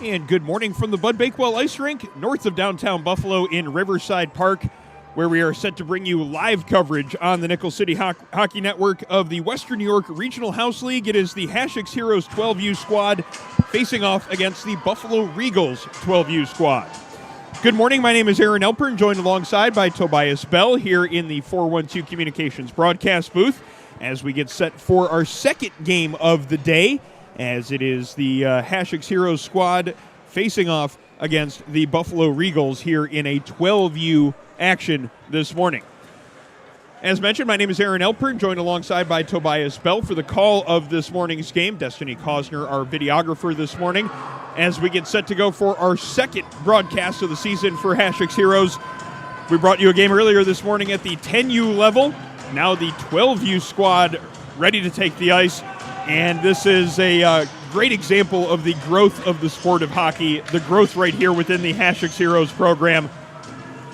And good morning from the Bud Bakewell Ice Rink, north of downtown Buffalo in Riverside Park, where we are set to bring you live coverage on the Nickel City Hockey Network of the Western New York Regional House League. It is the Hasek Heroes 12U squad facing off against the Buffalo Regals 12U squad. Good morning, my name is Aaron Elpern, joined alongside by Tobias Bell here in the 412 Communications broadcast booth as we get set for our second game of the day, as it is the Hasek Heroes squad facing off against the Buffalo Regals here in a 12U action this morning. As mentioned, my name is Aaron Elpern, joined alongside by Tobias Bell for the call of this morning's game. Destiny Kosner, our videographer this morning, as we get set to go for our second broadcast of the season for Hasek Heroes. We brought you a game earlier this morning at the 10U level. Now the 12U squad ready to take the ice. And this is a great example of the growth of the sport of hockey, the growth right here within the Hasek Heroes program.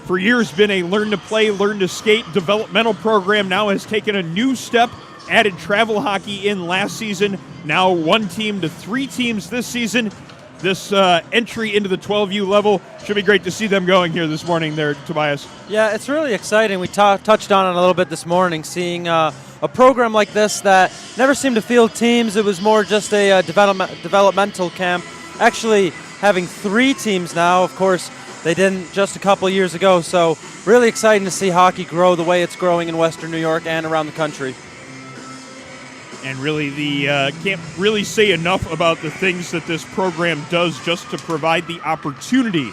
For years been a learn to play, learn to skate developmental program, now has taken a new step, added travel hockey in last season, now 1 team to 3 teams this season. This entry into the 12U level should be great to see them going here this morning there, Tobias. Yeah, it's really exciting. We touched on it a little bit this morning, seeing a program like this that never seemed to field teams. It was more just a developmental camp. Actually having 3 teams now, of course, they didn't just a couple years ago. So really exciting to see hockey grow the way it's growing in Western New York and around the country. And really, can't really say enough about the things that this program does just to provide the opportunity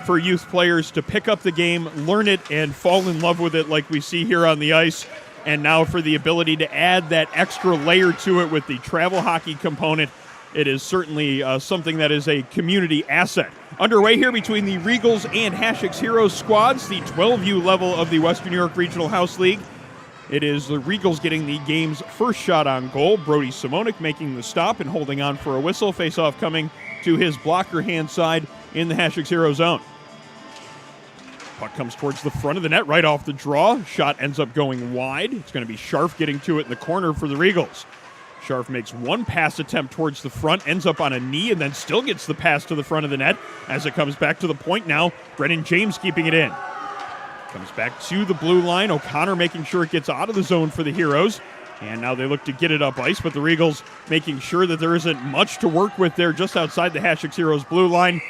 for youth players to pick up the game, learn it, and fall in love with it like we see here on the ice. And now for the ability to add that extra layer to it with the travel hockey component, it is certainly something that is a community asset. Underway here between the Regals and Hasek Heroes squads, the 12U level of the Western New York Regional House League. It is the Regals getting the game's first shot on goal. Brody Simonik making the stop and holding on for a whistle. Face-off coming to his blocker hand side in the Hasek Heroes zone. Puck comes towards the front of the net right off the draw. Shot ends up going wide. It's going to be Scharf getting to it in the corner for the Regals. Scharf makes one pass attempt towards the front, ends up on a knee, and then still gets the pass to the front of the net as it comes back to the point now. Brennan James keeping it in. Comes back to the blue line. O'Connor making sure it gets out of the zone for the Heroes. And now they look to get it up ice, but the Regals making sure that there isn't much to work with there just outside the Hasek Heroes blue line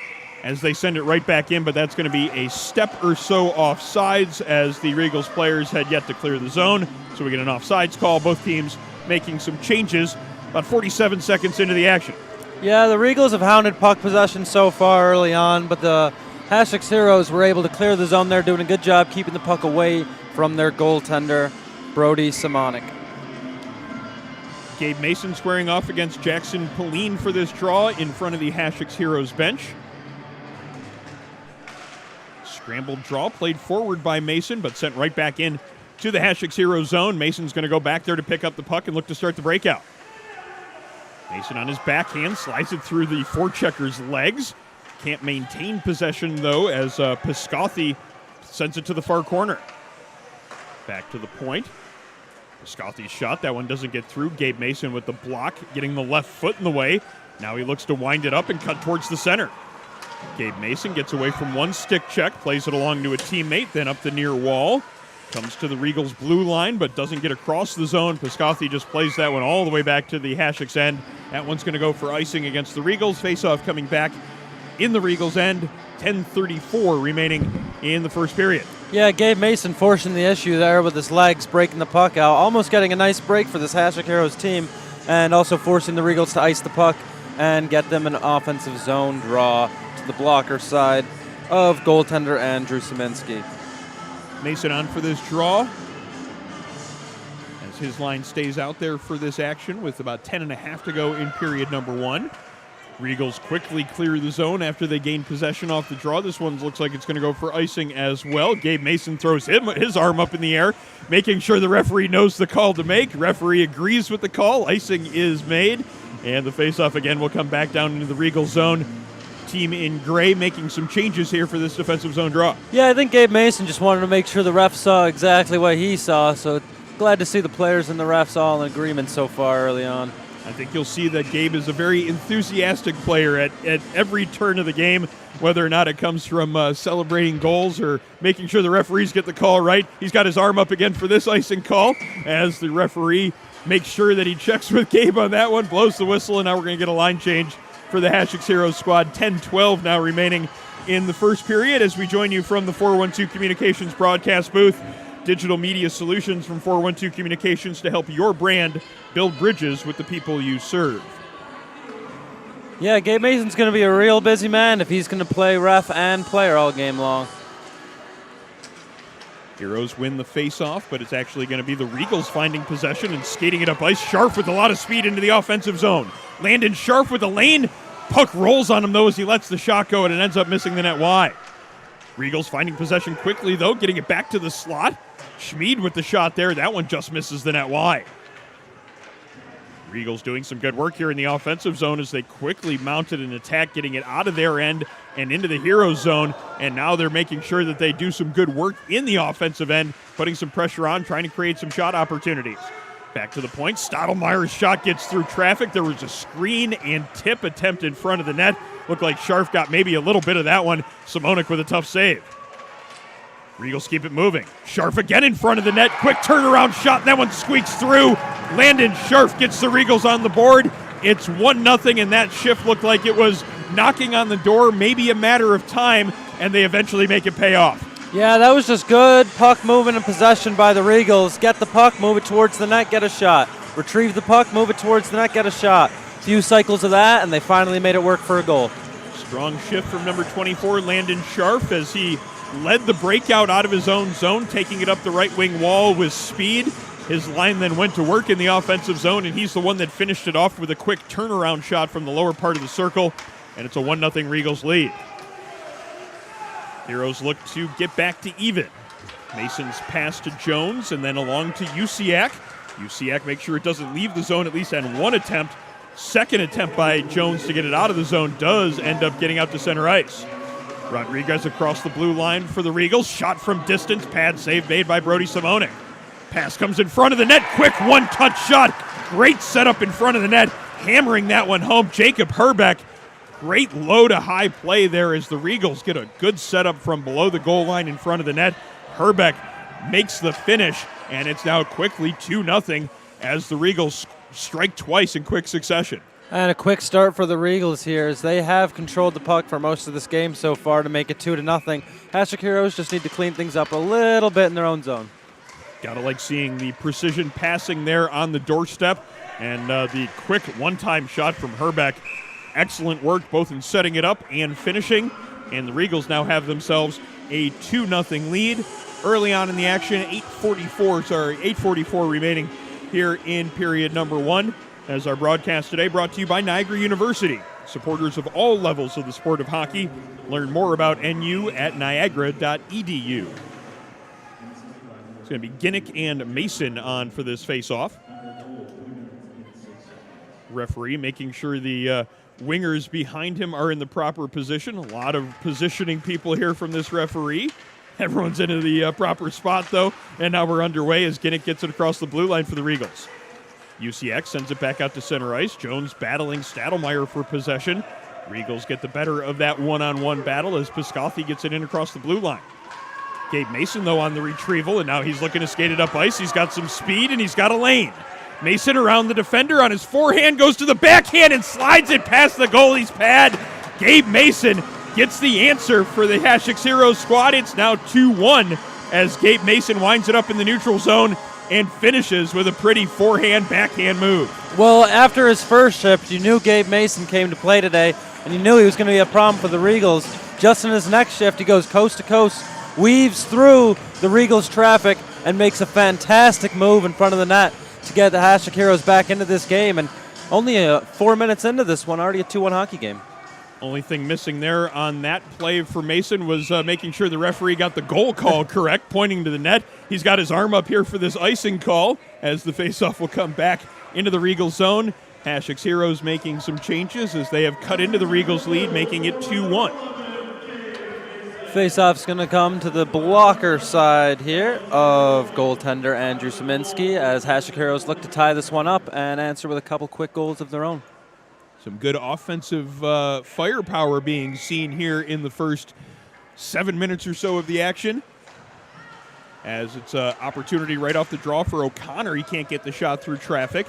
as they send it right back in, but that's going to be a step or so offsides as the Regals players had yet to clear the zone. So we get an offsides call. Both teams making some changes about 47 seconds into the action. Yeah, the Regals have hounded puck possession so far early on, but the Hasek Heroes were able to clear the zone there, doing a good job keeping the puck away from their goaltender, Brody Simonik. Gabe Mason squaring off against Jackson Pauline for this draw in front of the Hasek Heroes bench. Scrambled draw played forward by Mason, but sent right back in to the Hasek Heroes zone. Mason's going to go back there to pick up the puck and look to start the breakout. Mason on his backhand slides it through the forechecker's legs. Can't maintain possession, though, as Piscothy sends it to the far corner. Back to the point. Piscothy's shot. That one doesn't get through. Gabe Mason with the block, getting the left foot in the way. Now he looks to wind it up and cut towards the center. Gabe Mason gets away from one stick check, plays it along to a teammate, then up the near wall. Comes to the Regals blue line, but doesn't get across the zone. Piscothy just plays that one all the way back to the Hasek's end. That one's going to go for icing against the Regals. Face-off coming back in the Regals' end. 10:34 remaining in the first period. Yeah, Gabe Mason forcing the issue there with his legs, breaking the puck out, almost getting a nice break for this Hasek Heroes team, and also forcing the Regals to ice the puck and get them an offensive zone draw to the blocker side of goaltender Andrew Siminski. Mason on for this draw as his line stays out there for this action with about 10.5 to go in period number 1. Regals quickly clear the zone after they gain possession off the draw. This one looks like it's going to go for icing as well. Gabe Mason throws his arm up in the air, making sure the referee knows the call to make. Referee agrees with the call. Icing is made, and the faceoff again will come back down into the Regal zone. Team in gray making some changes here for this defensive zone draw. Yeah, I think Gabe Mason just wanted to make sure the ref saw exactly what he saw, so glad to see the players and the refs all in agreement so far early on. I think you'll see that Gabe is a very enthusiastic player at every turn of the game, whether or not it comes from celebrating goals or making sure the referees get the call right. He's got his arm up again for this icing call as the referee makes sure that he checks with Gabe on that one, blows the whistle, and now we're going to get a line change for the Hasek Heroes squad. 10-12 now remaining in the first period as we join you from the 412 Communications broadcast booth. Digital media solutions from 412 Communications to help your brand build bridges with the people you serve. Yeah, Gabe Mason's going to be a real busy man if he's going to play ref and player all game long. Heroes win the face-off, but it's actually going to be the Regals finding possession and skating it up ice. Scharf with a lot of speed into the offensive zone. Landon Scharf with a lane. Puck rolls on him, though, as he lets the shot go, and it ends up missing the net wide. Regals finding possession quickly, though, getting it back to the slot. Schmid with the shot there. That one just misses the net wide. Regals doing some good work here in the offensive zone as they quickly mounted an attack, getting it out of their end and into the Heroes zone. And now they're making sure that they do some good work in the offensive end, putting some pressure on, trying to create some shot opportunities. Back to the point. Stottlemyre's shot gets through traffic. There was a screen and tip attempt in front of the net. Looked like Scharf got maybe a little bit of that one. Simonik with a tough save. Regals keep it moving. Scharf again in front of the net. Quick turnaround shot. That one squeaks through. Landon Scharf gets the Regals on the board. It's 1-0, and that shift looked like it was knocking on the door, maybe a matter of time, and they eventually make it pay off. Yeah, that was just good puck movement and possession by the Regals. Get the puck, move it towards the net, get a shot. Retrieve the puck, move it towards the net, get a shot. Few cycles of that, and they finally made it work for a goal. Strong shift from number 24, Landon Scharf, as he led the breakout out of his own zone, taking it up the right wing wall with speed. His line then went to work in the offensive zone, and he's the one that finished it off with a quick turnaround shot from the lower part of the circle, and it's a 1-0 Regals lead. Heroes look to get back to even. Mason's pass to Jones and then along to Usiak. Usiak makes sure it doesn't leave the zone, at least on one attempt. Second attempt by Jones to get it out of the zone does end up getting out to center ice. Rodriguez across the blue line for the Regals. Shot from distance. Pad save made by Brody Simonik. Pass comes in front of the net. Quick one-touch shot. Great setup in front of the net. Hammering that one home. Jacob Herbeck. Great low to high play there as the Regals get a good setup from below the goal line in front of the net. Herbeck makes the finish, and it's now quickly 2-0 as the Regals strike twice in quick succession. And a quick start for the Regals here as they have controlled the puck for most of this game so far to make it 2-0. Hasek Heroes just need to clean things up a little bit in their own zone. Gotta like seeing the precision passing there on the doorstep and the quick one-time shot from Herbeck. Excellent work both in setting it up and finishing. And the Regals now have themselves a 2-0 lead. Early on in the action, 8:44 remaining here in period number one. As our broadcast today brought to you by Niagara University, supporters of all levels of the sport of hockey. Learn more about NU at niagara.edu. It's going to be Ginnick and Mason on for this face-off. Referee making sure the wingers behind him are in the proper position. A lot of positioning people here from this referee. Everyone's into the proper spot, though, and now we're underway as Ginnick gets it across the blue line for the Regals. UCX sends it back out to center ice. Jones battling Stottlemyre for possession. Regals get the better of that one-on-one battle as Piscothy gets it in across the blue line. Gabe Mason, though, on the retrieval, and now he's looking to skate it up ice. He's got some speed, and he's got a lane. Mason around the defender on his forehand, goes to the backhand and slides it past the goalie's pad. Gabe Mason gets the answer for the Hasek Heroes squad. It's now 2-1 as Gabe Mason winds it up in the neutral zone and finishes with a pretty forehand-backhand move. Well, after his first shift, you knew Gabe Mason came to play today, and you knew he was going to be a problem for the Regals. Just in his next shift, he goes coast to coast, weaves through the Regals' traffic, and makes a fantastic move in front of the net to get the Hasek Heroes back into this game. And only 4 minutes into this one, already a 2-1 hockey game. Only thing missing there on that play for Mason was making sure the referee got the goal call correct, pointing to the net. He's got his arm up here for this icing call as the faceoff will come back into the Regals zone. Hasek Heroes making some changes as they have cut into the Regals lead, making it 2-1. Face-off's going to come to the blocker side here of goaltender Andrew Szymanski as Hasek Heroes look to tie this one up and answer with a couple quick goals of their own. Some good offensive firepower being seen here in the first 7 minutes or so of the action. As it's an opportunity right off the draw for O'Connor. He can't get the shot through traffic.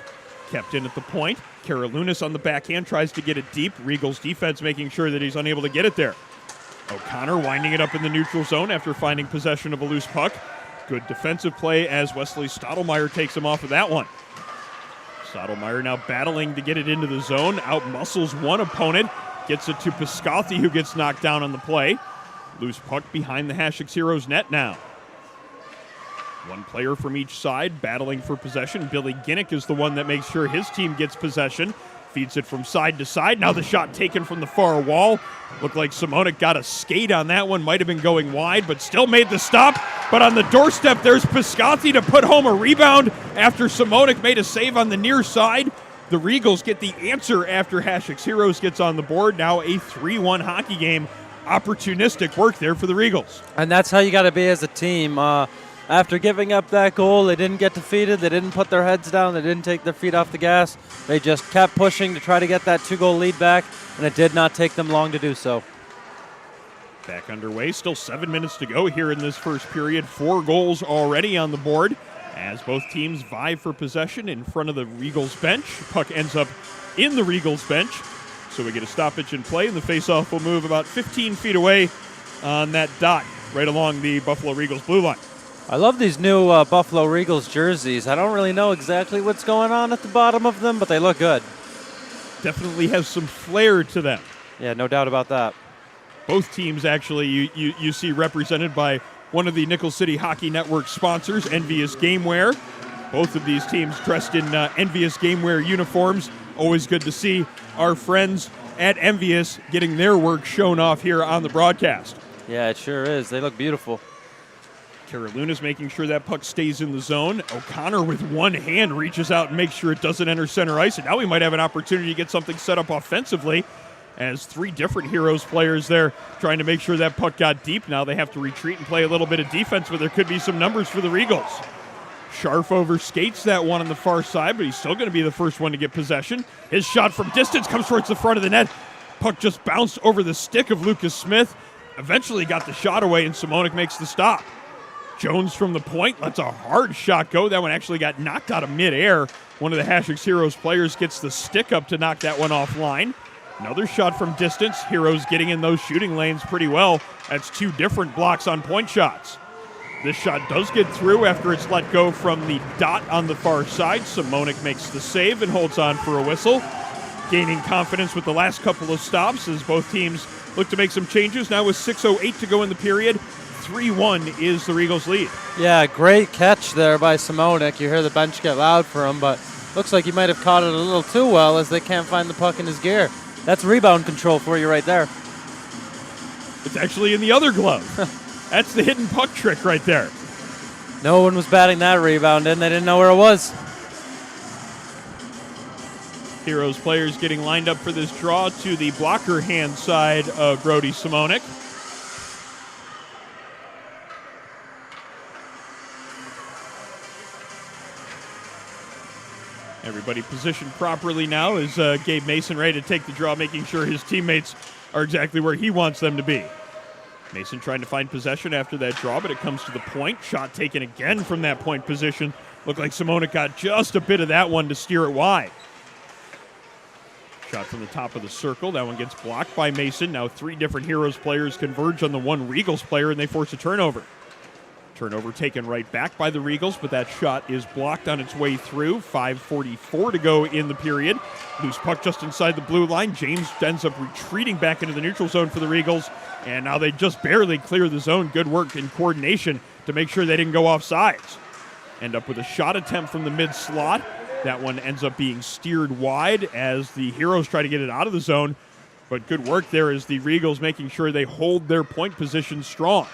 Kept in at the point. Karalunas on the backhand tries to get it deep. Regals defense making sure that he's unable to get it there. O'Connor winding it up in the neutral zone after finding possession of a loose puck. Good defensive play as Wesley Stottlemyre takes him off of that one. Stottlemyre now battling to get it into the zone. Outmuscles one opponent. Gets it to Piscotty, who gets knocked down on the play. Loose puck behind the Hasek Heroes net now. One player from each side battling for possession. Billy Ginnick is the one that makes sure his team gets possession. Feeds it from side to side. Now the shot taken from the far wall. Looked like Simonik got a skate on that one. Might have been going wide, but still made the stop. But on the doorstep, there's Piscotty to put home a rebound after Simonik made a save on the near side. The Regals get the answer after Hasek Heroes gets on the board. Now a 3-1 hockey game. Opportunistic work there for the Regals. And that's how you got to be as a team. After giving up that goal, they didn't get defeated. They didn't put their heads down. They didn't take their feet off the gas. They just kept pushing to try to get that 2-goal lead back, and it did not take them long to do so. Back underway. Still 7 minutes to go here in this first period. 4 goals already on the board as both teams vie for possession in front of the Regals bench. Puck ends up in the Regals bench, so we get a stoppage in play, and the faceoff will move about 15 feet away on that dot right along the Buffalo Regals blue line. I love these new Buffalo Regals jerseys. I don't really know exactly what's going on at the bottom of them, but they look good. Definitely has some flair to them. Yeah, no doubt about that. Both teams actually you see represented by one of the Nickel City Hockey Network sponsors, Envious Gameware. Both of these teams dressed in Envious Gameware uniforms. Always good to see our friends at Envious getting their work shown off here on the broadcast. Yeah, it sure is. They look beautiful. Karalunas making sure that puck stays in the zone. O'Connor with one hand reaches out and makes sure it doesn't enter center ice. And now we might have an opportunity to get something set up offensively as 3 different Heroes players there trying to make sure that puck got deep. Now they have to retreat and play a little bit of defense, but there could be some numbers for the Regals. Scharf overskates that one on the far side, but he's still going to be the first one to get possession. His shot from distance comes towards the front of the net. Puck just bounced over the stick of Lucas Smith. Eventually got the shot away, and Simonik makes the stop. Jones from the point lets a hard shot go. That one actually got knocked out of midair. One of the Hasek Heroes players gets the stick up to knock that one offline. Another shot from distance. Heroes getting in those shooting lanes pretty well. That's 2 different blocks on point shots. This shot does get through after it's let go from the dot on the far side. Simonik makes the save and holds on for a whistle. Gaining confidence with the last couple of stops as both teams look to make some changes. Now with 6:08 to go in the period, 3-1 is the Regals' lead. Yeah, great catch there by Simonik. You hear the bench get loud for him, but looks like he might have caught it a little too well as they can't find the puck in his gear. That's rebound control for you right there. It's actually in the other glove. That's the hidden puck trick right there. No one was batting that rebound in. They didn't know where it was. Heroes players getting lined up for this draw to the blocker hand side of Brody Simonik. Everybody positioned properly now as Gabe Mason ready to take the draw, making sure his teammates are exactly where he wants them to be. Mason trying to find possession after that draw, but it comes to the point. Shot taken again from that point position. Looked like Simonik got just a bit of that one to steer it wide. Shot from the top of the circle. That one gets blocked by Mason. Now 3 different Heroes players converge on the one Regals player, and they force a turnover. Turnover taken right back by the Regals, but that shot is blocked on its way through. 5:44 to go in the period. Loose puck just inside the blue line. James ends up retreating back into the neutral zone for the Regals, and now they just barely clear the zone. Good work in coordination to make sure they didn't go off sides. End up with a shot attempt from the mid slot. That one ends up being steered wide as the Heroes try to get it out of the zone, but good work there as the Regals making sure they hold their point position strong.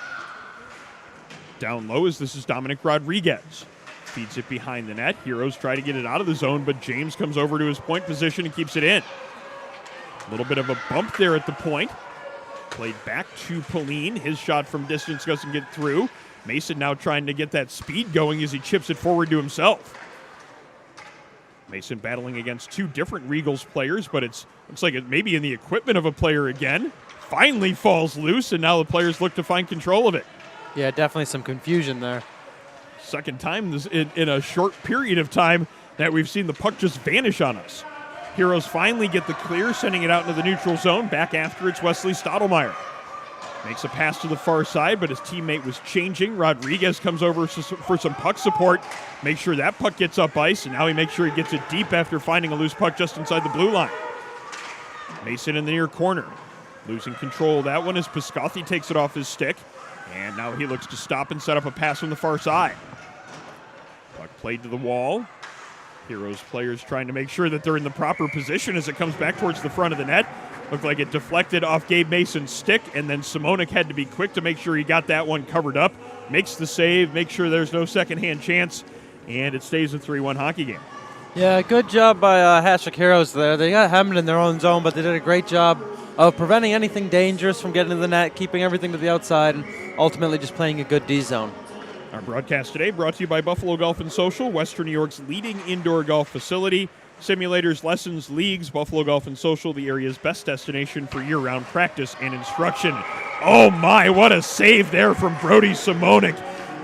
Down low as this is Dominic Rodriguez. Feeds it behind the net. Heroes try to get it out of the zone, but James comes over to his point position and keeps it in. A little bit of a bump there at the point. played back to Pauline. His shot from distance doesn't get through. Mason now trying to get that speed going as he chips it forward to himself. Mason battling against two different Regals players, but looks like it may be in the equipment of a player again. Finally falls loose, and now the players look to find control of it. Yeah, definitely some confusion there. Second time in a short period of time that we've seen the puck just vanish on us. Heroes finally get the clear, sending it out into the neutral zone. Back after it's Wesley Stottlemyre. Makes a pass to the far side, but his teammate was changing. Rodriguez comes over for some puck support. Make sure that puck gets up ice, and now he makes sure he gets it deep after finding a loose puck just inside the blue line. Mason in the near corner. Losing control of that one as Piscotty takes it off his stick. And now he looks to stop and set up a pass from the far side. Puck played to the wall. Heroes players trying to make sure that they're in the proper position as it comes back towards the front of the net. Looked like it deflected off Gabe Mason's stick, and then Simonik had to be quick to make sure he got that one covered up. Makes the save, makes sure there's no secondhand chance, and it stays a 3-1 hockey game. Yeah, good job by Hasek Heroes there. They got Hammond in their own zone, but they did a great job of preventing anything dangerous from getting to the net, keeping everything to the outside, and ultimately just playing a good D zone. Our broadcast today brought to you by Buffalo Golf and Social, Western New York's leading indoor golf facility. Simulators, lessons, leagues, Buffalo Golf and Social, the area's best destination for year-round practice and instruction. Oh my, what a save there from Brody Simonik.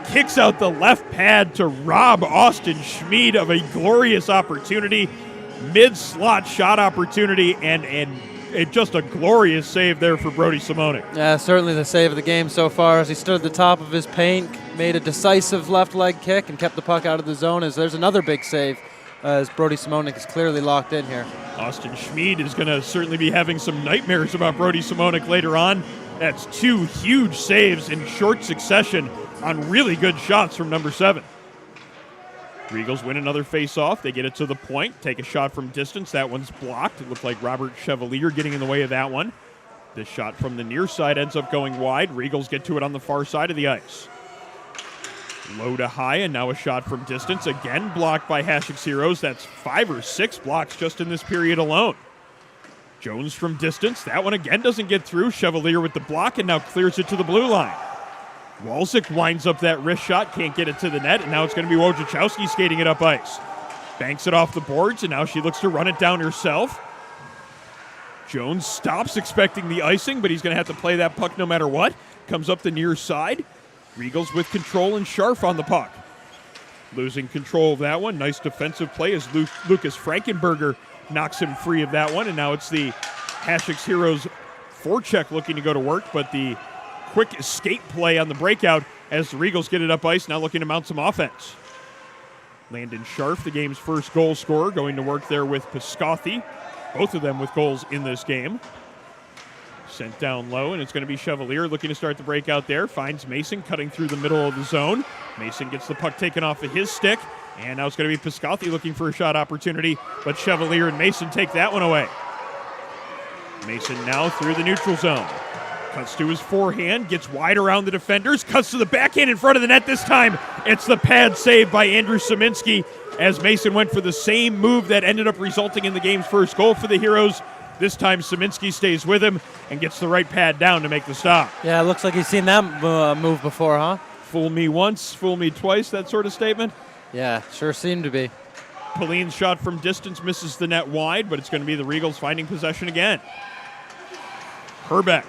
Kicks out the left pad to rob Austin Schmid of a glorious opportunity. Mid-slot shot opportunity, and just a glorious save there for Brody Simonik. Yeah, certainly the save of the game so far as he stood at the top of his paint, made a decisive left leg kick, and kept the puck out of the zone. As there's another big save as Brody Simonik is clearly locked in here. Austin Schmid is going to certainly be having some nightmares about Brody Simonik later on. That's two huge saves in short succession on really good shots from number 7. Regals win another face-off. They get it to the point, take a shot from distance. That one's blocked. It looked like Robert Chevalier getting in the way of that one. This shot from the near side ends up going wide. Regals get to it on the far side of the ice. Low to high, and now a shot from distance. Again blocked by Hasek's Heroes. That's 5 or 6 blocks just in this period alone. Jones from distance. That one again doesn't get through. Chevalier with the block, and now clears it to the blue line. Walczyk winds up that wrist shot, can't get it to the net, and now it's going to be Wojciechowski skating it up ice. Banks it off the boards, and now she looks to run it down herself. Jones stops expecting the icing, but he's going to have to play that puck no matter what. Comes up the near side. Regals with control and Scharf on the puck. Losing control of that one. Nice defensive play as Lucas Frankenberger knocks him free of that one, and now it's the Hasek's Heroes forecheck looking to go to work, but the quick escape play on the breakout as the Regals get it up ice, now looking to mount some offense. Landon Scharf, the game's first goal scorer, going to work there with Piscotty. Both of them with goals in this game. Sent down low, and it's going to be Chevalier looking to start the breakout there. Finds Mason cutting through the middle of the zone. Mason gets the puck taken off of his stick, and now it's going to be Piscotty looking for a shot opportunity, but Chevalier and Mason take that one away. Mason now through the neutral zone. Cuts to his forehand, gets wide around the defenders, cuts to the backhand in front of the net this time. It's the pad save by Andrew Szyminski as Mason went for the same move that ended up resulting in the game's first goal for the Heroes. This time Szyminski stays with him and gets the right pad down to make the stop. Yeah, it looks like he's seen that move before, huh? Fool me once, fool me twice, that sort of statement. Yeah, sure seemed to be. Pauline's shot from distance misses the net wide, but it's going to be the Regals finding possession again. Herbeck.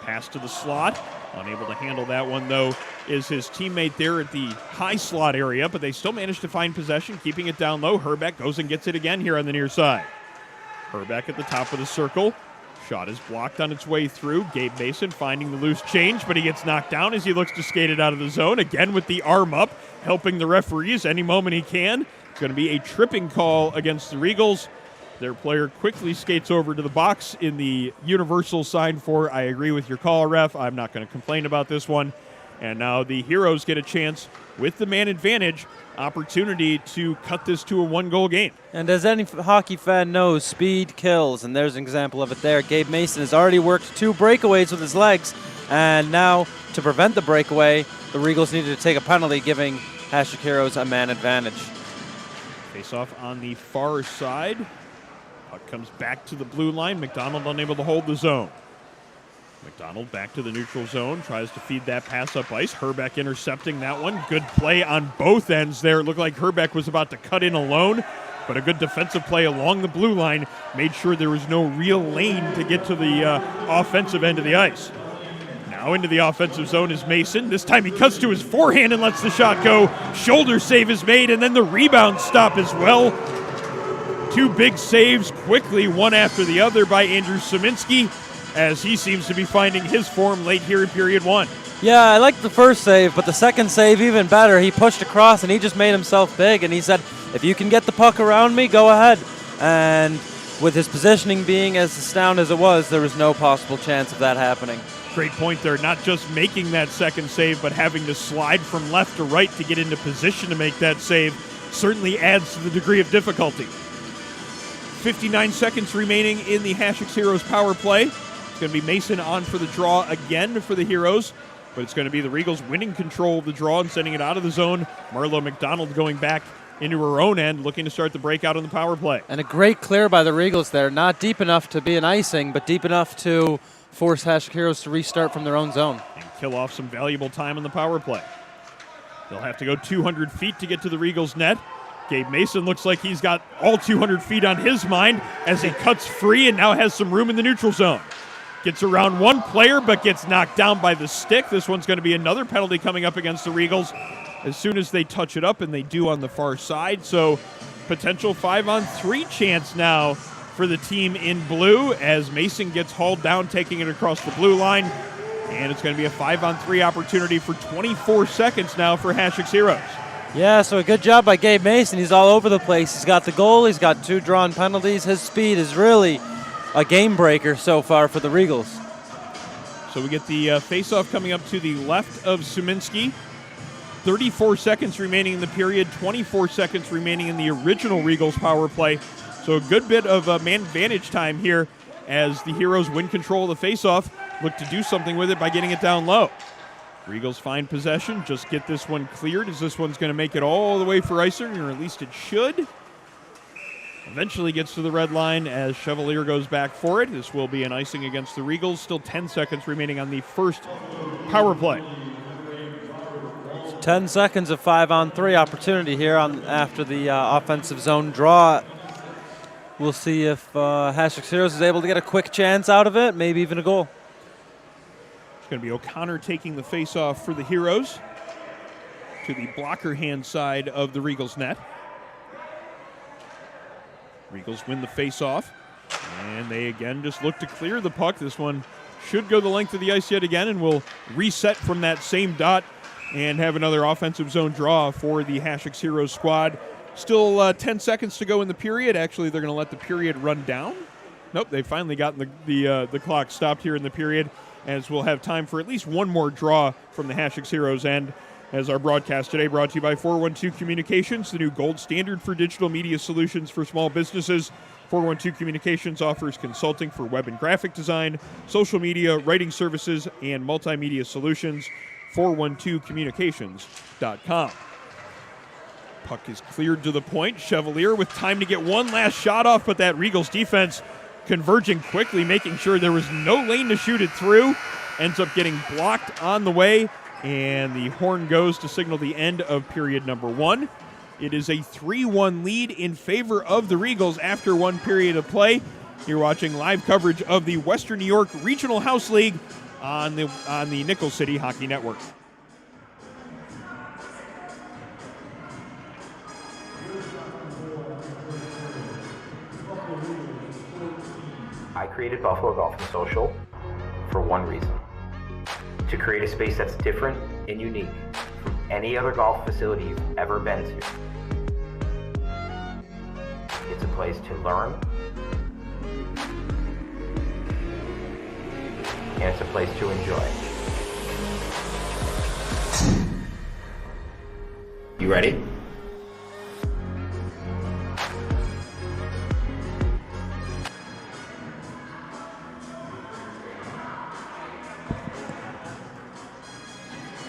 Pass to the slot. Unable to handle that one, though, is his teammate there at the high slot area, but they still manage to find possession, keeping it down low. Herbeck goes and gets it again here on the near side. Herbeck at the top of the circle. Shot is blocked on its way through. Gabe Mason finding the loose change, but he gets knocked down as he looks to skate it out of the zone. Again with the arm up, helping the referees any moment he can. It's going to be a tripping call against the Regals. Their player quickly skates over to the box in the universal sign for, I agree with your call, ref. I'm not going to complain about this one. And now the Heroes get a chance with the man advantage, opportunity to cut this to a 1-goal game. And as any hockey fan knows, speed kills, and there's an example of it there. Gabe Mason has already worked 2 breakaways with his legs, and now to prevent the breakaway, the Regals needed to take a penalty, giving Hasek Heroes a man advantage. Face off on the far side. Puck comes back to the blue line. McDonald unable to hold the zone. McDonald back to the neutral zone, tries to feed that pass up ice. Herbeck intercepting that one. Good play on both ends there. It looked like Herbeck was about to cut in alone, but a good defensive play along the blue line made sure there was no real lane to get to the offensive end of the ice. Now into the offensive zone is Mason. This time he cuts to his forehand and lets the shot go. Shoulder save is made, and then the rebound stop as well. Two big saves quickly, one after the other by Andrew Szyminski, as he seems to be finding his form late here in period one. Yeah, I liked the first save, but the second save even better. He pushed across and he just made himself big, and he said, if you can get the puck around me, go ahead. And with his positioning being as sound as it was, there was no possible chance of that happening. Great point there. Not just making that second save, but having to slide from left to right to get into position to make that save certainly adds to the degree of difficulty. 59 seconds remaining in the Hasek Heroes power play. It's going to be Mason on for the draw again for the Heroes, but it's going to be the Regals winning control of the draw and sending it out of the zone. Marlo McDonald going back into her own end, looking to start the breakout on the power play. And a great clear by the Regals there. Not deep enough to be an icing, but deep enough to force Hasek Heroes to restart from their own zone. And kill off some valuable time on the power play. They'll have to go 200 feet to get to the Regals' net. Gabe Mason looks like he's got all 200 feet on his mind as he cuts free and now has some room in the neutral zone. Gets around one player but gets knocked down by the stick. This one's going to be another penalty coming up against the Regals as soon as they touch it up, and they do on the far side. So potential 5-on-3 chance now for the team in blue as Mason gets hauled down, taking it across the blue line. And it's going to be a 5-on-3 opportunity for 24 seconds now for Hasek Heroes. Yeah, so a good job by Gabe Mason. He's all over the place. He's got the goal. He's got 2 drawn penalties. His speed is really a game breaker so far for the Regals. So we get the face-off coming up to the left of Szyminski. 34 seconds remaining in the period, 24 seconds remaining in the original Regals power play. So a good bit of man advantage time here as the Heroes win control of the face-off, look to do something with it by getting it down low. Regals find possession, just get this one cleared as this one's going to make it all the way for Icer, or at least it should. Eventually gets to the red line as Chevalier goes back for it. This will be an icing against the Regals. Still 10 seconds remaining on the first power play. 10 seconds of 5-on-3 opportunity here after the offensive zone draw. We'll see if Hasek Heroes is able to get a quick chance out of it, maybe even a goal. It's going to be O'Connor taking the face-off for the Heroes to the blocker hand side of the Regals net. Regals win the face-off, and they again just look to clear the puck. This one should go the length of the ice yet again, and will reset from that same dot and have another offensive zone draw for the Hasek Heroes squad. Still 10 seconds to go in the period. Actually, they're going to let the period run down. Nope, they finally gotten the clock stopped here in the period, as we'll have time for at least one more draw from the Hasek Heroes end. As our broadcast today brought to you by 412 Communications, the new gold standard for digital media solutions for small businesses. 412 Communications offers consulting for web and graphic design, social media, writing services, and multimedia solutions. 412communications.com. Puck is cleared to the point. Chevalier with time to get one last shot off, but that Regals defense converging quickly, making sure there was no lane to shoot it through. Ends up getting blocked on the way, and the horn goes to signal the end of period number 1. It is a 3-1 lead in favor of the Regals after one period of play. You're watching live coverage of the Western New York Regional House League on the Nickel City Hockey Network. I created Buffalo Golf and Social for one reason: to create a space that's different and unique from any other golf facility you've ever been to. It's a place to learn, and it's a place to enjoy. You ready?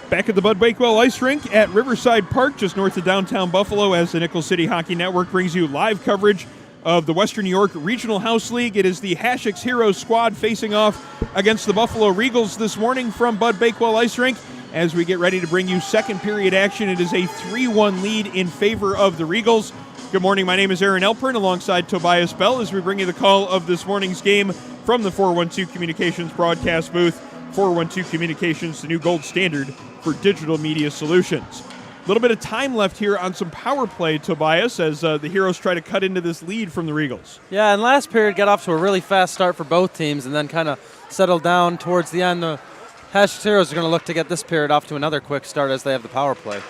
Back at the Bud Bakewell Ice Rink at Riverside Park, just north of downtown Buffalo, as the Nickel City Hockey Network brings you live coverage of the Western New York Regional House League. It is the Hasek Heroes squad facing off against the Buffalo Regals this morning from Bud Bakewell Ice Rink. As we get ready to bring you second period action, it is a 3-1 lead in favor of the Regals. Good morning, my name is Aaron Elpern alongside Tobias Bell as we bring you the call of this morning's game from the 412 Communications broadcast booth. 412 Communications, the new gold standard for digital media solutions. A little bit of time left here on some power play, Tobias, as the Heroes try to cut into this lead from the Regals. Yeah, and last period got off to a really fast start for both teams and then kind of settled down towards the end. The Hasek Heroes are going to look to get this period off to another quick start as they have the power play.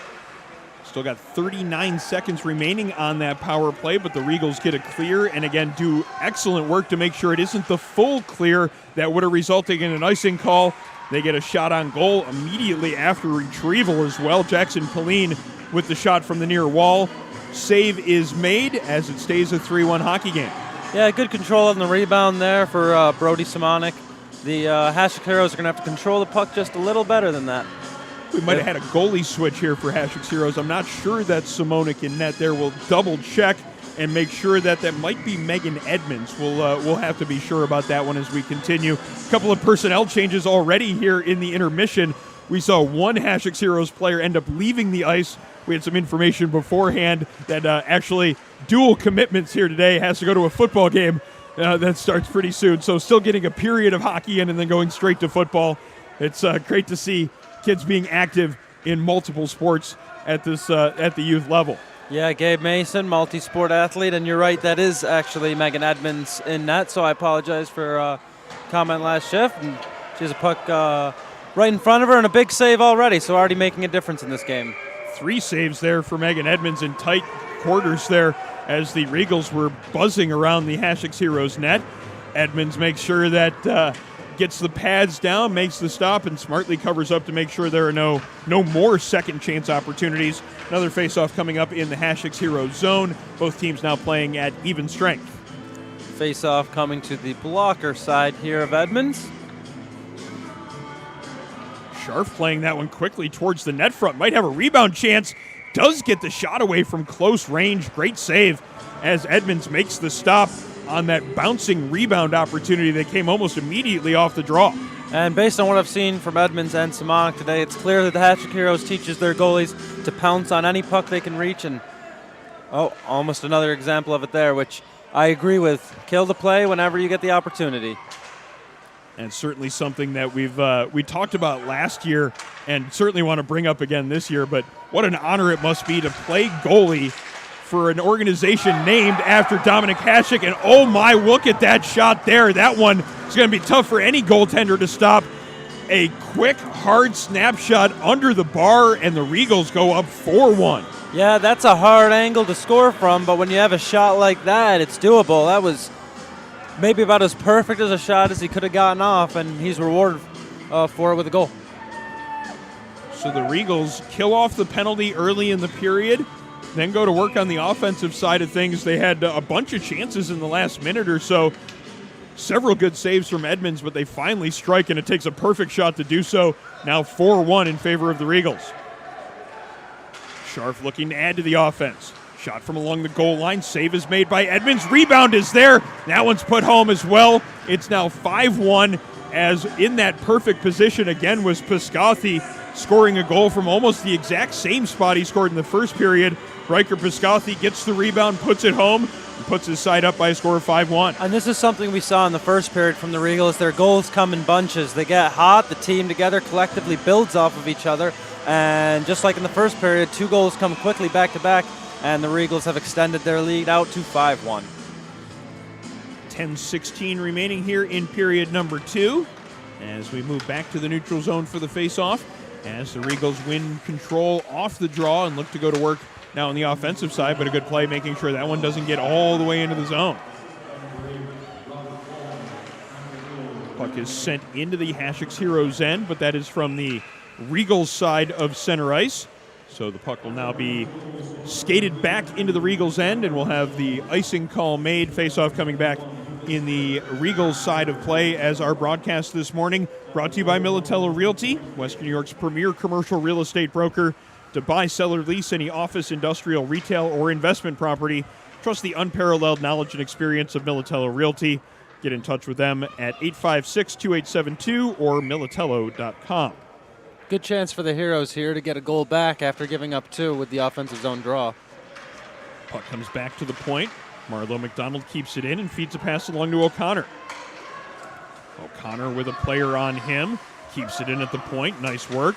Still got 39 seconds remaining on that power play, but the Regals get a clear and, again, do excellent work to make sure it isn't the full clear that would have resulted in an icing call. They get a shot on goal immediately after retrieval as well. Jackson Pauline with the shot from the near wall. Save is made as it stays a 3-1 hockey game. Yeah, good control on the rebound there for Brody Simonik. The Hasek Heroes are going to have to control the puck just a little better than that. We might have had a goalie switch here for Hasek's Heroes. I'm not sure that's Simonik in net there. We'll double check and make sure that might be Megan Edmonds. We'll have to be sure about that one as we continue. A couple of personnel changes already here in the intermission. We saw one Hasek's Heroes player end up leaving the ice. We had some information beforehand that actually dual commitments here today. Has to go to a football game that starts pretty soon. So still getting a period of hockey in and then going straight to football. It's great to see kids being active in multiple sports at the youth level. Yeah, Gabe Mason, multi-sport athlete, and you're right, that is actually Megan Edmonds in net, so I apologize for comment last shift. And she has a puck right in front of her and a big save already, so already making a difference in this game. 3 saves there for Megan Edmonds in tight quarters there as the Regals were buzzing around the Hasek's Heroes net. Edmonds makes sure that gets the pads down, makes the stop, and smartly covers up to make sure there are no more second chance opportunities. Another face-off coming up in the Hasek's Heroes zone. Both teams now playing at even strength. Face-off coming to the blocker side here of Edmonds. Scharf playing that one quickly towards the net front. Might have a rebound chance. Does get the shot away from close range. Great save as Edmonds makes the stop on that bouncing rebound opportunity that came almost immediately off the draw. And based on what I've seen from Edmonds and Simonik today, it's clear that the Hasek Heroes teaches their goalies to pounce on any puck they can reach. And almost another example of it there, which I agree with. Kill the play whenever you get the opportunity. And certainly something that we talked about last year and certainly want to bring up again this year. But what an honor it must be to play goalie for an organization named after Dominic Hasek. And oh my, look at that shot there. That one is going to be tough for any goaltender to stop. A quick, hard snapshot under the bar, and the Regals go up 4-1. Yeah, that's a hard angle to score from, but when you have a shot like that, it's doable. That was maybe about as perfect as a shot as he could have gotten off, and he's rewarded for it with a goal. So the Regals kill off the penalty early in the period, then go to work on the offensive side of things. They had a bunch of chances in the last minute or so. Several good saves from Edmonds, but they finally strike, and it takes a perfect shot to do so. Now 4-1 in favor of the Regals. Scharf looking to add to the offense. Shot from along the goal line. Save is made by Edmonds. Rebound is there. That one's put home as well. It's now 5-1, as in that perfect position again was Piscothy, scoring a goal from almost the exact same spot he scored in the first period. Riker Piscothy gets the rebound, puts it home, and puts his side up by a score of 5-1. And this is something we saw in the first period from the Regals. Their goals come in bunches. They get hot, the team together collectively builds off of each other, and just like in the first period, 2 goals come quickly back-to-back, and the Regals have extended their lead out to 5-1. 10:16 remaining here in period number 2 as we move back to the neutral zone for the face-off, as the Regals win control off the draw and look to go to work now on the offensive side, but a good play making sure that one doesn't get all the way into the zone. Puck is sent into the Hasek's Heroes end, but that is from the Regals side of center ice. So the puck will now be skated back into the Regals end, and we'll have the icing call made. Face-off coming back in the Regals side of play as our broadcast this morning brought to you by Militello Realty, Western New York's premier commercial real estate broker. To buy, sell, or lease any office, industrial, retail, or investment property, trust the unparalleled knowledge and experience of Militello Realty. Get in touch with them at 856-2872 or militello.com. Good chance for the Heroes here to get a goal back after giving up 2 with the offensive zone draw. Puck comes back to the point. Marlo McDonald keeps it in and feeds a pass along to O'Connor. O'Connor with a player on him. Keeps it in at the point. Nice work.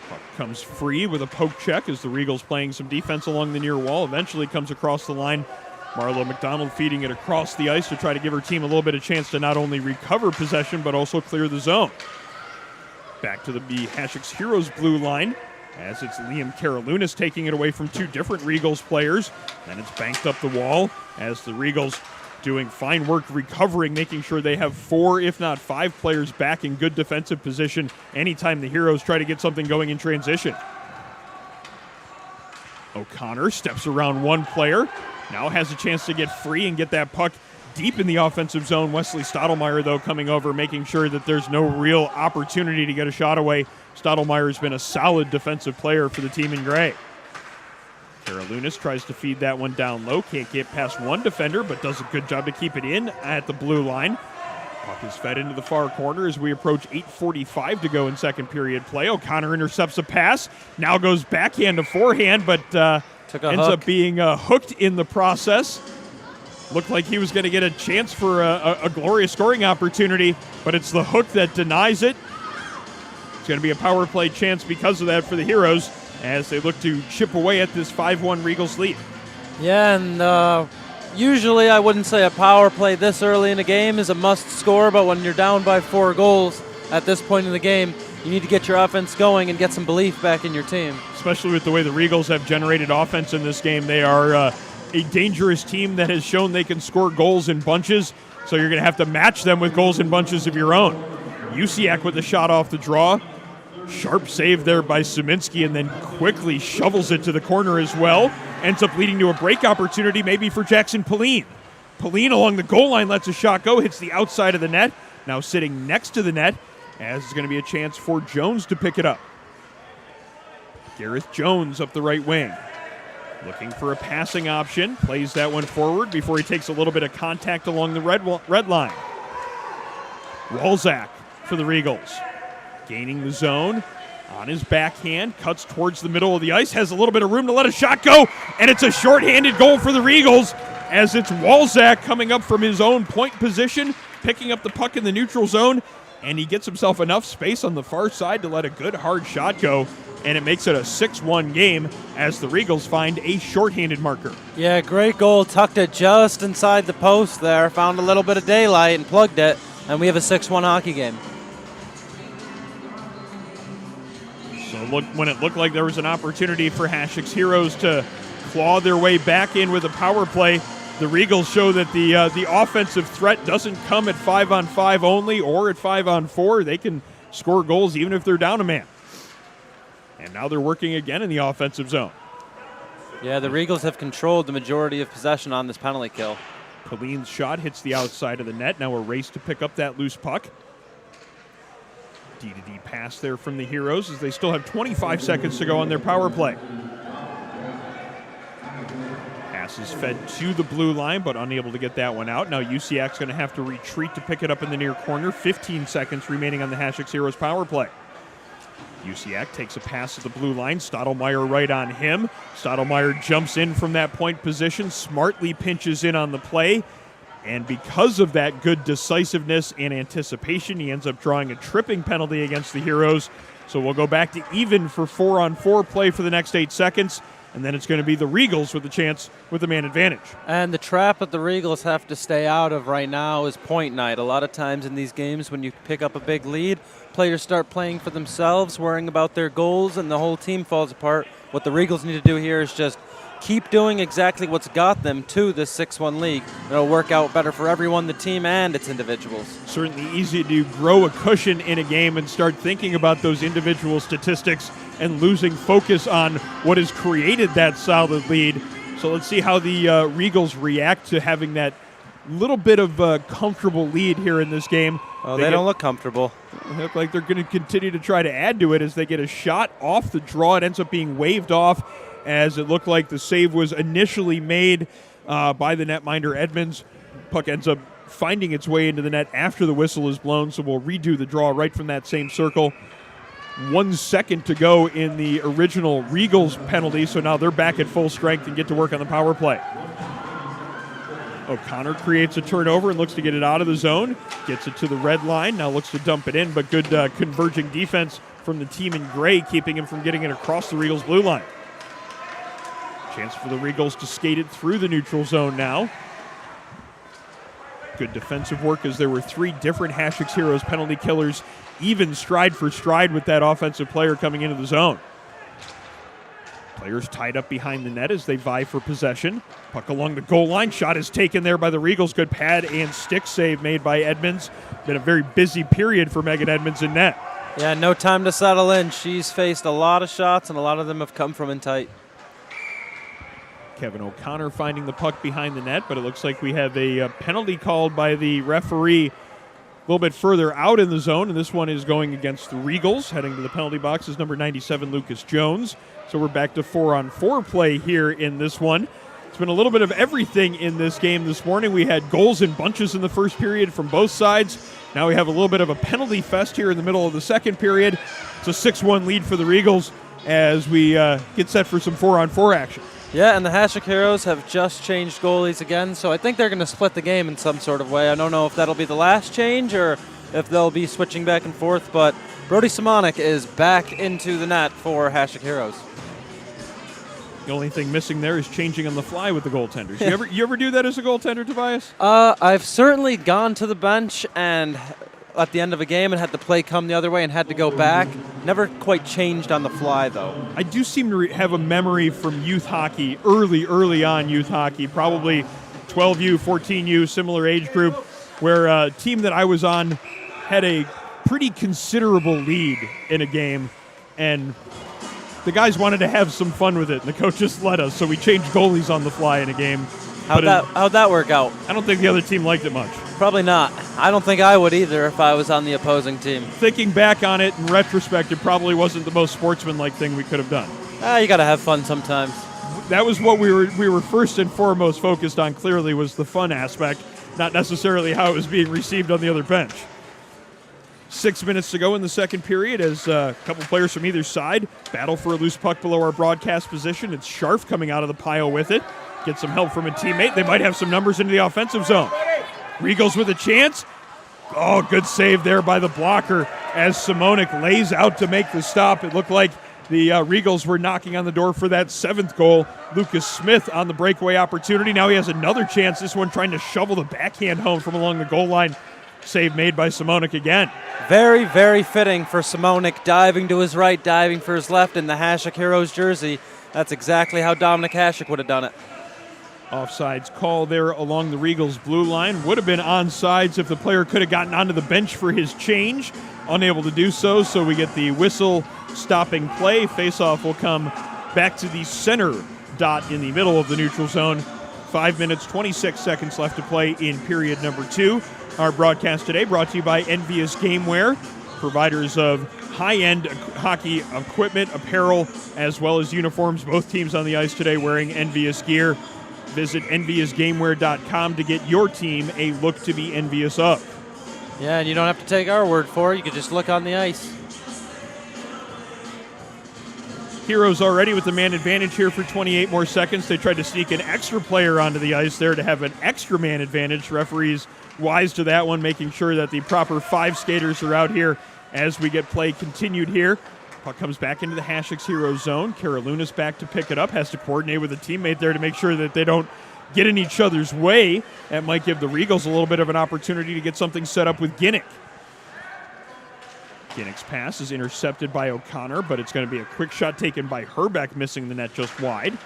Puck comes free with a poke check as the Regals playing some defense along the near wall. Eventually comes across the line. Marlo McDonald feeding it across the ice to try to give her team a little bit of chance to not only recover possession but also clear the zone. Back to the Hasek's Heroes blue line as it's Liam Karalunas taking it away from 2 different Regals players. Then it's banked up the wall as the Regals doing fine work recovering, making sure they have 4, if not 5 players back in good defensive position anytime the Heroes try to get something going in transition. O'Connor steps around one player, now has a chance to get free and get that puck deep in the offensive zone. Wesley Stottlemyre, though, coming over, making sure that there's no real opportunity to get a shot away. Stottlemyre has been a solid defensive player for the team in gray. Karalunas tries to feed that one down low. Can't get past one defender, but does a good job to keep it in at the blue line. Puck is fed into the far corner as we approach 8:45 to go in second period play. O'Connor intercepts a pass. Now goes backhand to forehand, but ends up being hooked in the process. Looked like he was going to get a chance for a glorious scoring opportunity, but it's the hook that denies it. It's going to be a power play chance because of that for the Heroes as they look to chip away at this 5-1 Regals lead. Yeah, and usually I wouldn't say a power play this early in the game is a must score, but when you're down by 4 goals at this point in the game, you need to get your offense going and get some belief back in your team. Especially with the way the Regals have generated offense in this game. They are a dangerous team that has shown they can score goals in bunches, so you're going to have to match them with goals in bunches of your own. Usiak with a shot off the draw. Sharp save there by Suminski, and then quickly shovels it to the corner as well. Ends up leading to a break opportunity maybe for Jackson Pauline. Pauline along the goal line lets a shot go, hits the outside of the net. Now sitting next to the net, as it's going to be a chance for Jones to pick it up. Gareth Jones up the right wing. Looking for a passing option. Plays that one forward before he takes a little bit of contact along the red line. Walzak for the Regals. Gaining the zone on his backhand. Cuts towards the middle of the ice. Has a little bit of room to let a shot go. And it's a shorthanded goal for the Regals as it's Walzak coming up from his own point position. Picking up the puck in the neutral zone. And he gets himself enough space on the far side to let a good hard shot go. And it makes it a 6-1 game as the Regals find a shorthanded marker. Yeah, great goal. Tucked it just inside the post there. Found a little bit of daylight and plugged it. And we have a 6-1 hockey game. So look, when it looked like there was an opportunity for Hasek's Heroes to claw their way back in with a power play, the Regals show that the offensive threat doesn't come at 5-on-5 only or at 5-on-4. They can score goals even if they're down a man. And now they're working again in the offensive zone. Yeah, the Regals have controlled the majority of possession on this penalty kill. Pauline's shot hits the outside of the net. Now a race to pick up that loose puck. D-to-D pass there from the Heroes as they still have 25 seconds to go on their power play. Pass is fed to the blue line, but unable to get that one out. Now Usiak's going to have to retreat to pick it up in the near corner. 15 seconds remaining on the Hasek's Heroes power play. Usiak takes a pass at the blue line. Stottlemyre right on him. Stottlemyre jumps in from that point position, smartly pinches in on the play. And because of that good decisiveness and anticipation, he ends up drawing a tripping penalty against the Heroes. So we'll go back to even for 4-on-4 play for the next 8 seconds. And then it's going to be the Regals with the chance with the man advantage. And the trap that the Regals have to stay out of right now is point night. A lot of times in these games when you pick up a big lead, players start playing for themselves, worrying about their goals, and the whole team falls apart. What the Regals need to do here is just keep doing exactly what's got them to this 6-1 league. It'll work out better for everyone, the team and its individuals. Certainly easy to grow a cushion in a game and start thinking about those individual statistics and losing focus on what has created that solid lead. So let's see how the Regals react to having that little bit of a comfortable lead here in this game. Oh, they don't look comfortable. They look like they're going to continue to try to add to it as they get a shot off the draw. It ends up being waved off as it looked like the save was initially made by the netminder Edmonds. Puck ends up finding its way into the net after the whistle is blown, so we'll redo the draw right from that same circle. 1 second to go in the original Regals penalty, so now they're back at full strength and get to work on the power play. O'Connor creates a turnover and looks to get it out of the zone. Gets it to the red line, now looks to dump it in, but good converging defense from the team in gray, keeping him from getting it across the Regals blue line. Chance for the Regals to skate it through the neutral zone now. Good defensive work as there were 3 different Hasek Heroes penalty killers, even stride for stride with that offensive player coming into the zone. Players tied up behind the net as they vie for possession. Puck along the goal line. Shot is taken there by the Regals. Good pad and stick save made by Edmonds. Been a very busy period for Megan Edmonds in net. Yeah, no time to settle in. She's faced a lot of shots, and a lot of them have come from in tight. Kevin O'Connor finding the puck behind the net, but it looks like we have a penalty called by the referee a little bit further out in the zone, and this one is going against the Regals. Heading to the penalty box is number 97, Lucas Jones. So we're back to 4-on-4 play here in this one. It's been a little bit of everything in this game this morning. We had goals in bunches in the first period from both sides. Now we have a little bit of a penalty fest here in the middle of the second period. It's a 6-1 lead for the Regals as we get set for some 4-on-4 action. Yeah, and the Hasek Heroes have just changed goalies again, so I think they're going to split the game in some sort of way. I don't know if that'll be the last change or if they'll be switching back and forth, but Brody Simonik is back into the net for Hasek Heroes. The only thing missing there is changing on the fly with the goaltenders. You ever do that as a goaltender, Tobias? I've certainly gone to the bench and at the end of a game and had the play come the other way and had to go back. Never quite changed on the fly, though. I do seem to have a memory from youth hockey, early on youth hockey, probably 12U, 14U, similar age group, where a team that I was on had a pretty considerable lead in a game, and the guys wanted to have some fun with it, and the coach just let us, so we changed goalies on the fly in a game. How'd that work out? I don't think the other team liked it much. Probably not. I don't think I would either if I was on the opposing team. Thinking back on it in retrospect, it probably wasn't the most sportsmanlike thing we could have done. You got to have fun sometimes. That was what we were first and foremost focused on, clearly, was the fun aspect, not necessarily how it was being received on the other bench. 6 minutes to go in the second period as a couple players from either side battle for a loose puck below our broadcast position. It's Scharf coming out of the pile with it. Get some help from a teammate. They might have some numbers into the offensive zone. Regals with a chance. Oh, good save there by the blocker as Simonik lays out to make the stop. It looked like the Regals were knocking on the door for that 7th goal. Lucas Smith on the breakaway opportunity. Now he has another chance, this one trying to shovel the backhand home from along the goal line. Save made by Simonik again. Very, very fitting for Simonik, diving to his right, diving for his left in the Hasek Heroes jersey. That's exactly how Dominic Hasek would have done it. Offsides call there along the Regals blue line. Would have been onside if the player could have gotten onto the bench for his change. Unable to do so, so we get the whistle stopping play. Faceoff will come back to the center dot in the middle of the neutral zone. 5 minutes, 26 seconds left to play in period number 2. Our broadcast today brought to you by Envious Gameware, providers of high-end hockey equipment, apparel, as well as uniforms. Both teams on the ice today wearing Envious gear. Visit enviousgameware.com to get your team a look to be envious of. Yeah, and you don't have to take our word for it. You can just look on the ice. Heroes already with the man advantage here for 28 more seconds. They tried to sneak an extra player onto the ice there to have an extra man advantage. Referees wise to that one, making sure that the proper 5 skaters are out here as we get play continued here. Puck comes back into the Hasek's Hero zone. Karalunas back to pick it up, has to coordinate with a teammate there to make sure that they don't get in each other's way. That might give the Regals a little bit of an opportunity to get something set up with Ginnick. Ginnick's pass is intercepted by O'Connor, but it's going to be a quick shot taken by Herbeck, missing the net just wide.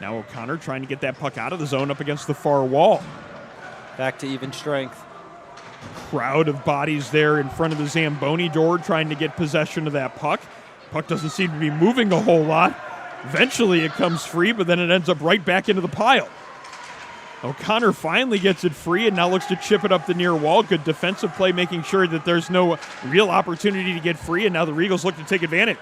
Now O'Connor trying to get that puck out of the zone up against the far wall. Back to even strength. Crowd of bodies there in front of the Zamboni door trying to get possession of that puck. Puck doesn't seem to be moving a whole lot. Eventually it comes free, but then it ends up right back into the pile. O'Connor finally gets it free and now looks to chip it up the near wall. Good defensive play, making sure that there's no real opportunity to get free, and now the Regals look to take advantage.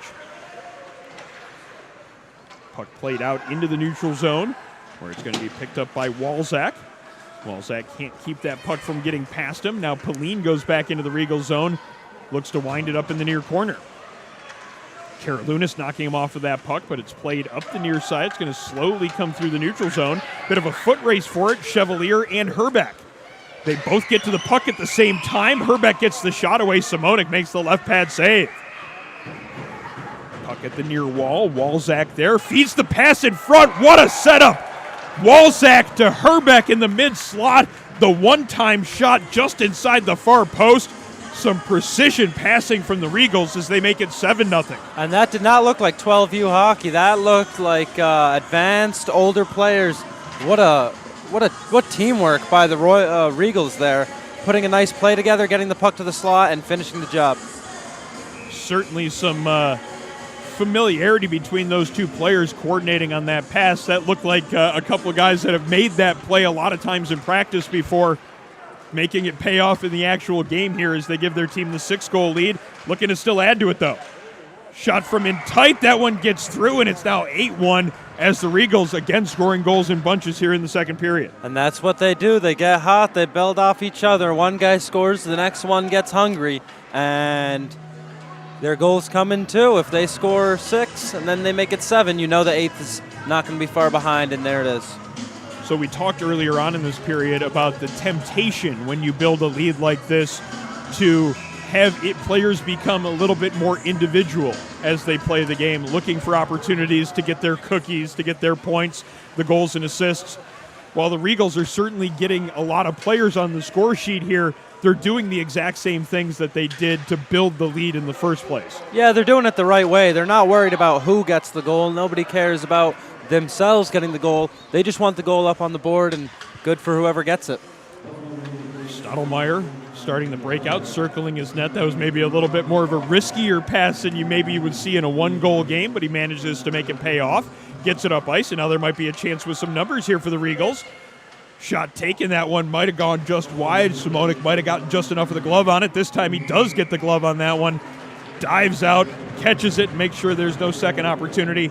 Puck played out into the neutral zone, where it's going to be picked up by Walzak. Walzak can't keep that puck from getting past him. Now Pauline goes back into the Regal zone, looks to wind it up in the near corner. Karalunas knocking him off of that puck, but it's played up the near side. It's going to slowly come through the neutral zone. Bit of a foot race for it, Chevalier and Herbeck. They both get to the puck at the same time. Herbeck gets the shot away. Simonik makes the left pad save. Puck at the near wall. Walzak there. Feeds the pass in front. What a setup. Walzak to Herbeck in the mid-slot. The one-time shot just inside the far post. Some precision passing from the Regals as they make it 7-0. And that did not look like 12U hockey. That looked like advanced, older players. What teamwork by the Regals there. Putting a nice play together, getting the puck to the slot, and finishing the job. Certainly some familiarity between those two players coordinating on that pass. That looked like a couple of guys that have made that play a lot of times in practice before, making it pay off in the actual game here as they give their team the 6-goal lead. Looking to still add to it, though. Shot from in tight. That one gets through, and it's now 8-1 as the Regals again scoring goals in bunches here in the second period. And that's what they do. They get hot. They build off each other. One guy scores, the next one gets hungry, and their goals come in too. If they score 6 and then they make it 7, you know the 8th is not going to be far behind, and there it is. So we talked earlier on in this period about the temptation when you build a lead like this to have players become a little bit more individual as they play the game, looking for opportunities to get their cookies, to get their points, the goals and assists. While the Regals are certainly getting a lot of players on the score sheet here, they're doing the exact same things that they did to build the lead in the first place. Yeah, they're doing it the right way. They're not worried about who gets the goal. Nobody cares about themselves getting the goal. They just want the goal up on the board, and good for whoever gets it. Stottlemyre starting the breakout, circling his net. That was maybe a little bit more of a riskier pass than you maybe would see in a one-goal game, but he manages to make it pay off. Gets it up ice, and now there might be a chance with some numbers here for the Regals. Shot taken. That one might have gone just wide. Simonik might have gotten just enough of the glove on it. This time he does get the glove on that one. Dives out, catches it, makes sure there's no second opportunity.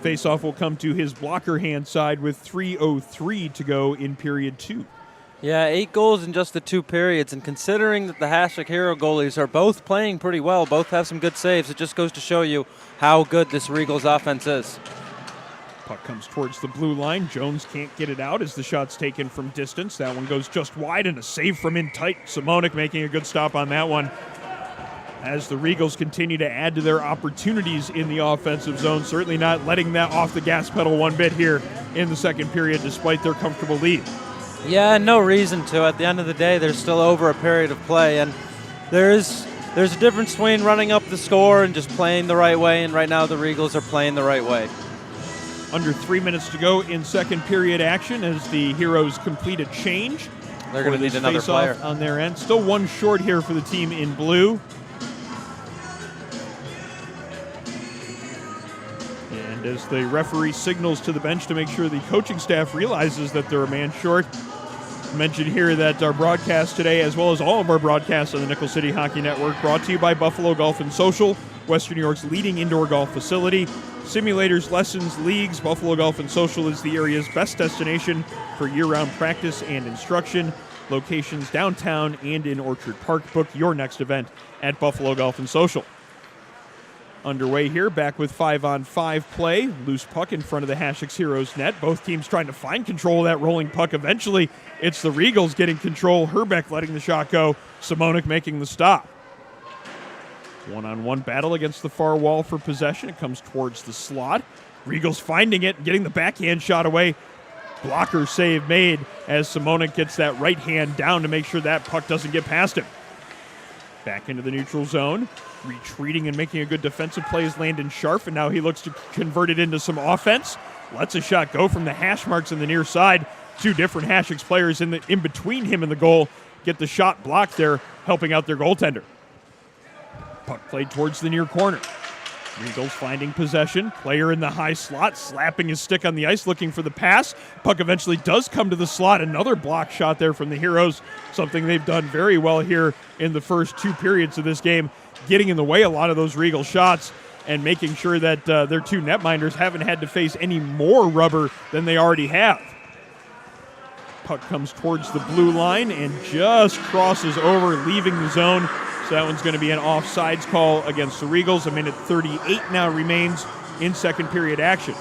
Faceoff will come to his blocker hand side with 3:03 to go in period 2. Yeah, 8 goals in just the 2 periods, and considering that the Hasek Hero goalies are both playing pretty well, both have some good saves, it just goes to show you how good this Regals offense is. Puck comes towards the blue line. Jones can't get it out as the shot's taken from distance. That one goes just wide, and a save from in tight. Simonik making a good stop on that one. As the Regals continue to add to their opportunities in the offensive zone, certainly not letting that off the gas pedal one bit here in the second period despite their comfortable lead. Yeah, no reason to. At the end of the day, they're still over a period of play, and there's a difference between running up the score and just playing the right way, and right now the Regals are playing the right way. Under 3 minutes to go in second period action as the Heroes complete a change. They're going to need another player on their end. Still one short here for the team in blue. And as the referee signals to the bench to make sure the coaching staff realizes that they're a man short, mention here that our broadcast today, as well as all of our broadcasts on the Nickel City Hockey Network, brought to you by Buffalo Golf and Social, Western New York's leading indoor golf facility. Simulators, lessons, leagues, Buffalo Golf and Social is the area's best destination for year-round practice and instruction. Locations downtown and in Orchard Park. Book your next event at Buffalo Golf and Social. Underway here, back with 5-on-5 play. Loose puck in front of the Hasek Heroes net. Both teams trying to find control of that rolling puck. Eventually, it's the Regals getting control. Herbeck letting the shot go. Simonik making the stop. One-on-one battle against the far wall for possession. It comes towards the slot. Regals finding it, getting the backhand shot away. Blocker save made as Simonik gets that right hand down to make sure that puck doesn't get past him. Back into the neutral zone. Retreating and making a good defensive play is Landon Scharf, and now he looks to convert it into some offense. Lets a shot go from the hash marks in the near side. 2 different Hasek's players in between him and the goal get the shot blocked there, helping out their goaltender. Puck played towards the near corner. Regals finding possession. Player in the high slot, slapping his stick on the ice, looking for the pass. Puck eventually does come to the slot. Another block shot there from the Heroes, something they've done very well here in the first 2 periods of this game, getting in the way a lot of those Regal shots and making sure that their 2 netminders haven't had to face any more rubber than they already have. Puck comes towards the blue line and just crosses over, leaving the zone. So that one's going to be an offsides call against the Regals. A minute 38 now remains in second period action.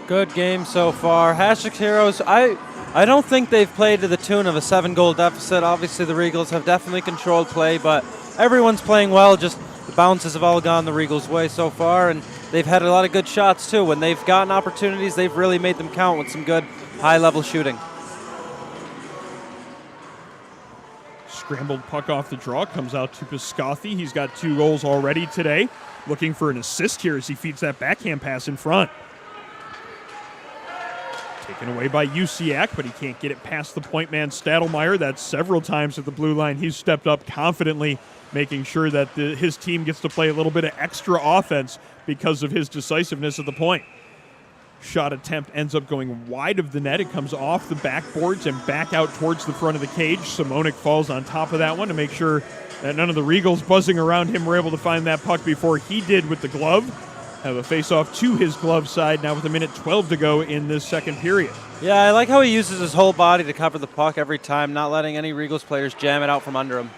Good game so far. Hasek Heroes, I don't think they've played to the tune of a 7-goal deficit. Obviously, the Regals have definitely controlled play, but everyone's playing well. Just the bounces have all gone the Regals' way so far, and they've had a lot of good shots, too. When they've gotten opportunities, they've really made them count with some good high-level shooting. Scrambled puck off the draw, comes out to Piscothy. He's got 2 goals already today. Looking for an assist here as he feeds that backhand pass in front. Taken away by Usiak, but he can't get it past the point man Stadelmeyer. That's several times at the blue line. He's stepped up confidently, making sure that his team gets to play a little bit of extra offense because of his decisiveness at the point. Shot attempt ends up going wide of the net. It comes off the backboards and back out towards the front of the cage. Simonik falls on top of that one to make sure that none of the Regals buzzing around him were able to find that puck before he did with the glove. Have a face-off to his glove side now with a minute 12 to go in this second period. Yeah, I like how he uses his whole body to cover the puck every time, not letting any Regals players jam it out from under him.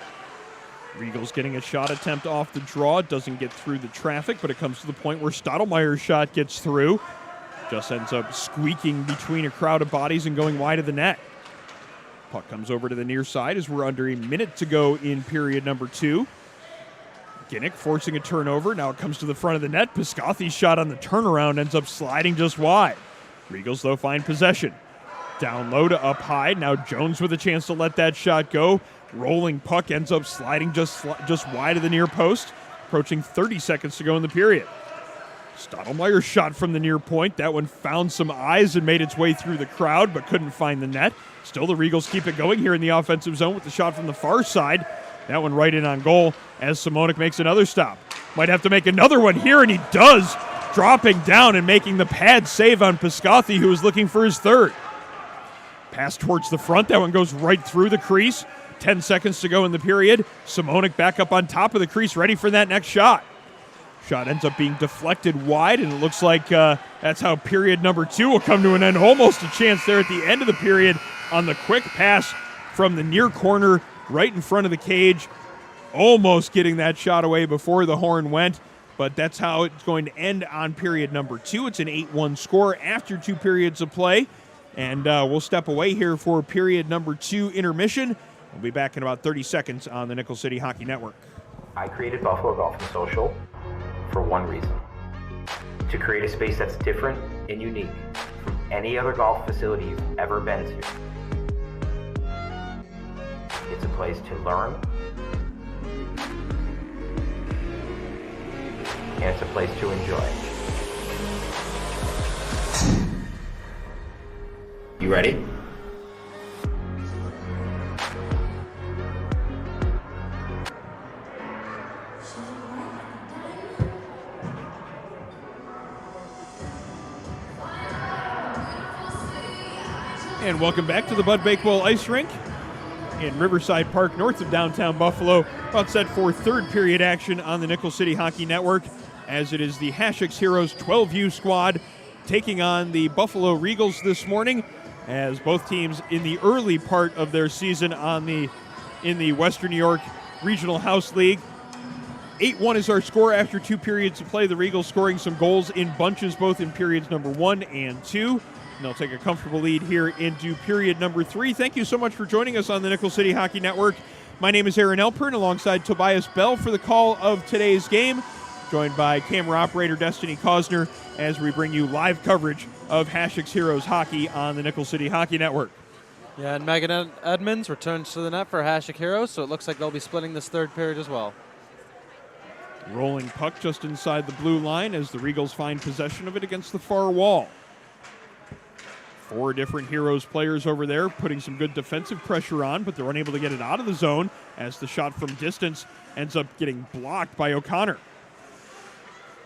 Regals getting a shot attempt off the draw. It doesn't get through the traffic, but it comes to the point where Stadelmeyer's shot gets through. Just ends up squeaking between a crowd of bodies and going wide of the net. Puck comes over to the near side as we're under a minute to go in period number 2. Ginnick forcing a turnover. Now it comes to the front of the net. Piscothy's shot on the turnaround ends up sliding just wide. Regals, though, find possession. Down low to up high. Now Jones with a chance to let that shot go. Rolling puck ends up sliding just wide of the near post. Approaching 30 seconds to go in the period. Stadelmeyer shot from the near point. That one found some eyes and made its way through the crowd, but couldn't find the net. Still, the Regals keep it going here in the offensive zone with the shot from the far side. That one right in on goal as Simonik makes another stop. Might have to make another one here, and he does, dropping down and making the pad save on Piscothy, who was looking for his third. Pass towards the front. That one goes right through the crease. 10 seconds to go in the period. Simonik back up on top of the crease, ready for that next shot. Shot ends up being deflected wide, and it looks like that's how period number 2 will come to an end. Almost a chance there at the end of the period on the quick pass from the near corner right in front of the cage. Almost getting that shot away before the horn went, but that's how it's going to end on period number 2. It's an 8-1 score after 2 periods of play, and we'll step away here for period number 2 intermission. We'll be back in about 30 seconds on the Nickel City Hockey Network. I created Buffalo Golf and Social for one reason: to create a space that's different and unique from any other golf facility you've ever been to. It's a place to learn, and it's a place to enjoy. You ready? And welcome back to the Bud Bakewell Ice Rink in Riverside Park, north of downtown Buffalo. About set for third period action on the Nickel City Hockey Network, as it is the Hasek Heroes 12U squad taking on the Buffalo Regals this morning, as both teams in the early part of their season in the Western New York Regional House League. 8-1 is our score after 2 periods of play. The Regals scoring some goals in bunches, both in periods number 1 and 2. And they'll take a comfortable lead here into period number 3. Thank you so much for joining us on the Nickel City Hockey Network. My name is Aaron Elpern, alongside Tobias Bell for the call of today's game, joined by camera operator Destiny Kosner as we bring you live coverage of Hasek Heroes hockey on the Nickel City Hockey Network. Yeah, and Megan Edmonds returns to the net for Hasek Heroes, so it looks like they'll be splitting this third period as well. Rolling puck just inside the blue line as the Regals find possession of it against the far wall. 4 different Heroes players over there putting some good defensive pressure on, but they're unable to get it out of the zone as the shot from distance ends up getting blocked by O'Connor.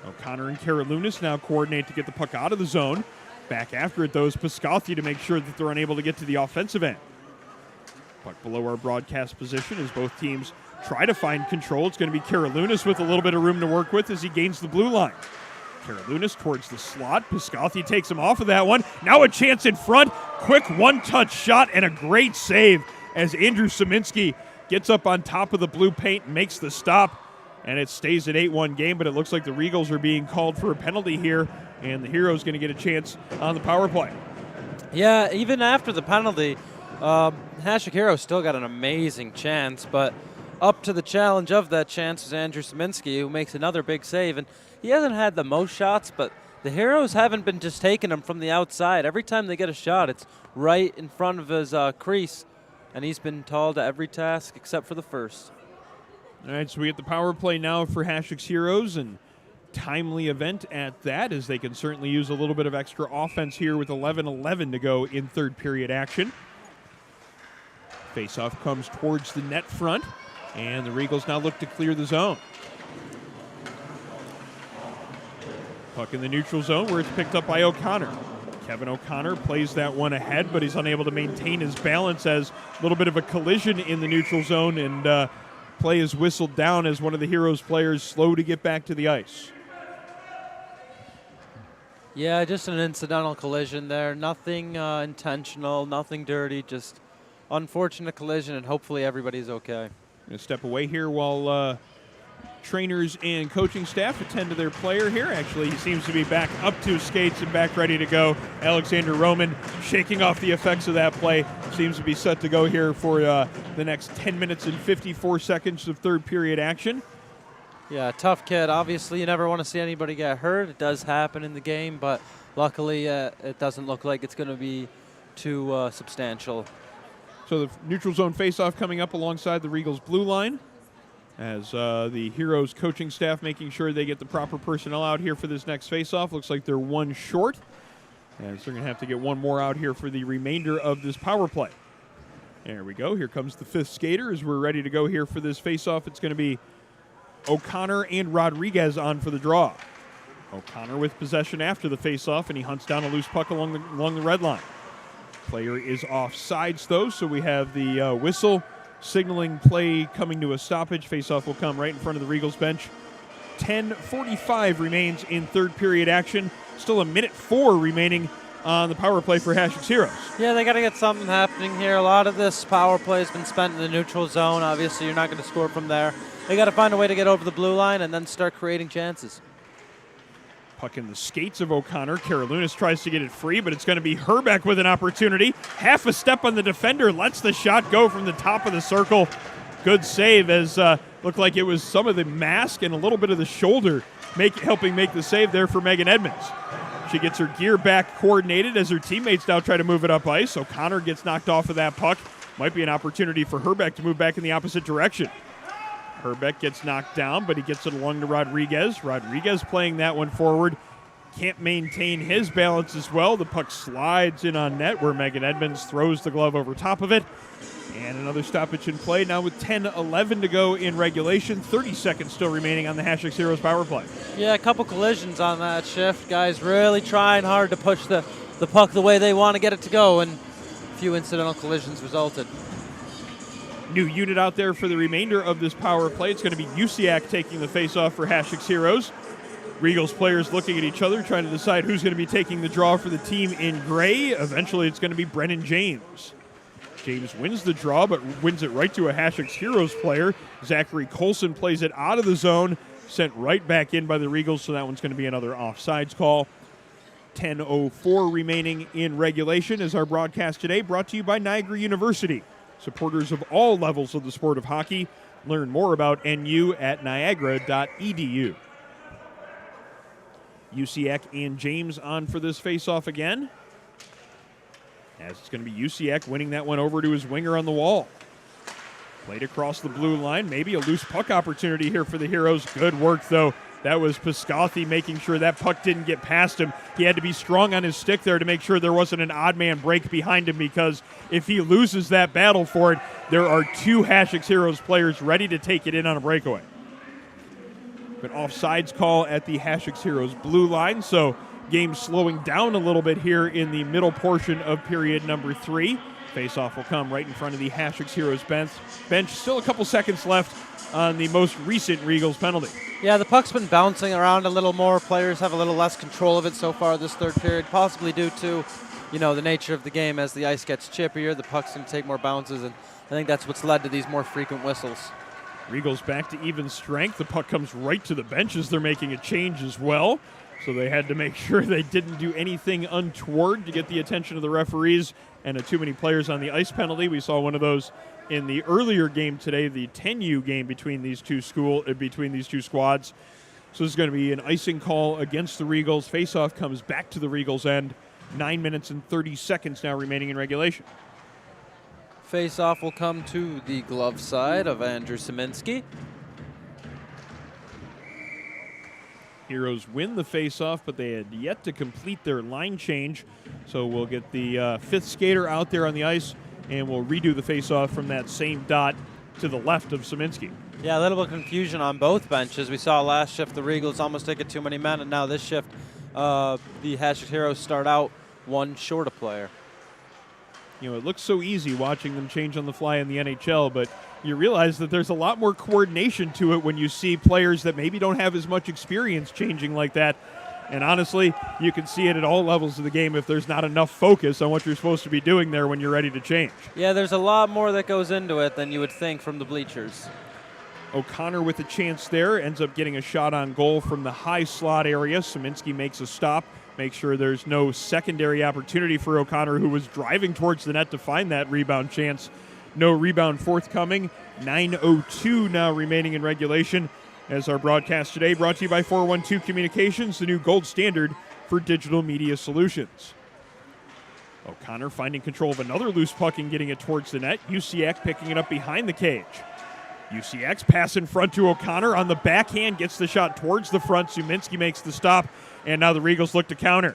O'Connor and Karalunas now coordinate to get the puck out of the zone. Back after it, though, is Piscothy to make sure that they're unable to get to the offensive end. Puck below our broadcast position as both teams try to find control. It's going to be Karalunas with a little bit of room to work with as he gains the blue line. Karalunas towards the slot. Piscotty takes him off of that one. Now a chance in front. Quick one-touch shot and a great save as Andrew Szyminski gets up on top of the blue paint and makes the stop. And it stays at 8-1 game, but it looks like the Regals are being called for a penalty here, and the Heroes going to get a chance on the power play. Yeah, even after the penalty, Hasek Heroes still got an amazing chance, but up to the challenge of that chance was Andrew Szyminski, who makes another big save. And he hasn't had the most shots, but the Heroes haven't been just taking them from the outside. Every time they get a shot, it's right in front of his crease, and he's been tall to every task except for the first. All right, so we get the power play now for Hasek's Heroes, and timely event at that, as they can certainly use a little bit of extra offense here with 11:11 to go in third period action. Faceoff comes towards the net front, and the Regals now look to clear the zone. Puck in the neutral zone where it's picked up by O'Connor. Kevin O'Connor plays that one ahead, but he's unable to maintain his balance as a little bit of a collision in the neutral zone, and play is whistled down as one of the Heroes players slow to get back to the ice. Yeah, just an incidental collision there. Nothing intentional, nothing dirty, just unfortunate collision, and hopefully everybody's okay. Going to step away here while trainers and coaching staff attend to their player here. Actually, he seems to be back up to his skates and back ready to go. Alexander Roman shaking off the effects of that play. Seems to be set to go here for the next 10 minutes and 54 seconds of third period action. Yeah, tough kid. Obviously, you never want to see anybody get hurt. It does happen in the game, but luckily it doesn't look like it's going to be too substantial. So the neutral zone faceoff coming up alongside the Regals blue line, as the Heroes coaching staff making sure they get the proper personnel out here for this next faceoff. Looks like they're one short, as they're going to have to get one more out here for the remainder of this power play. There we go. Here comes the fifth skater as we're ready to go here for this faceoff. It's going to be O'Connor and Rodriguez on for the draw. O'Connor with possession after the faceoff, and he hunts down a loose puck along the red line. Player is offsides, though, so we have the whistle signaling play coming to a stoppage. Faceoff will come right in front of the Regals bench. 10:45 remains in third period action. Still 1:04 remaining on the power play for Hasek's Heroes. Yeah, they got to get something happening here. A lot of this power play has been spent in the neutral zone. Obviously, you're not going to score from there. They got to find a way to get over the blue line and then start creating chances. Puck in the skates of O'Connor. Karalunas tries to get it free, but it's going to be Herbeck with an opportunity. Half a step on the defender, lets the shot go from the top of the circle. Good save, as looked like it was some of the mask and a little bit of the shoulder helping make the save there for Megan Edmonds. She gets her gear back coordinated as her teammates now try to move it up ice. O'Connor gets knocked off of that puck. Might be an opportunity for Herbeck to move back in the opposite direction. Herbeck gets knocked down, but he gets it along to Rodriguez. Rodriguez playing that one forward. Can't maintain his balance as well. The puck slides in on net where Megan Edmonds throws the glove over top of it. And another stoppage in play now with 10:11 to go in regulation. 30 seconds still remaining on the Hasek's Heroes power play. Yeah, a couple collisions on that shift. Guys really trying hard to push the puck the way they want to get it to go, and a few incidental collisions resulted. New unit out there for the remainder of this power play. It's going to be Usiak taking the face-off for Hasek's Heroes. Regals players looking at each other, trying to decide who's going to be taking the draw for the team in gray. Eventually, it's going to be Brennan James. James wins the draw, but wins it right to a Hasek's Heroes player. Zachary Colson plays it out of the zone, sent right back in by the Regals, so that one's going to be another offsides call. 10:04 remaining in regulation is our broadcast today, brought to you by Niagara University. Supporters of all levels of the sport of hockey. Learn more about NU at niagara.edu. Usiak and James on for this face-off again. As it's going to be Usiak winning that one over to his winger on the wall. Played across the blue line. Maybe a loose puck opportunity here for the Heroes. Good work, though. That was Piscotty making sure that puck didn't get past him. He had to be strong on his stick there to make sure there wasn't an odd man break behind him, because if he loses that battle for it, there are two Hasek's Heroes players ready to take it in on a breakaway. An offsides call at the Hasek's Heroes blue line, so game slowing down a little bit here in the middle portion of period number 3. Face-off will come right in front of the Hasek's Heroes bench. Still a couple seconds left on the most recent Regals penalty. Yeah, the puck's been bouncing around a little more. Players have a little less control of it so far this third period, possibly due to, the nature of the game. As the ice gets chippier, the puck's going to take more bounces, and I think that's what's led to these more frequent whistles. Regals back to even strength. The puck comes right to the benches. They're making a change as well, so they had to make sure they didn't do anything untoward to get the attention of the referees and too many players on the ice penalty. We saw one of those in the earlier game today, the 10U game between these two squads. So this is going to be an icing call against the Regals. Faceoff comes back to the Regals end. 9 minutes and 30 seconds now remaining in regulation. Face-off will come to the glove side of Andrew Szymanski. Heroes win the face-off, but they had yet to complete their line change. So we'll get the fifth skater out there on the ice, and we'll redo the face-off from that same dot to the left of Szymanski. Yeah, a little bit of confusion on both benches. We saw last shift the Regals almost take it too many men, and now this shift the Hasek Heroes start out one short a player. It looks so easy watching them change on the fly in the NHL, but you realize that there's a lot more coordination to it when you see players that maybe don't have as much experience changing like that. And honestly, you can see it at all levels of the game if there's not enough focus on what you're supposed to be doing there when you're ready to change. Yeah, there's a lot more that goes into it than you would think from the bleachers. O'Connor with a chance there, ends up getting a shot on goal from the high slot area. Szymanski makes a stop, makes sure there's no secondary opportunity for O'Connor, who was driving towards the net to find that rebound chance. No rebound forthcoming. 9:02 now remaining in regulation. As our broadcast today brought to you by 412 Communications, the new gold standard for digital media solutions. O'Connor finding control of another loose puck and getting it towards the net. UCX picking it up behind the cage. UCX pass in front to O'Connor on the backhand, gets the shot towards the front. Szymanski makes the stop, and now the Regals look to counter.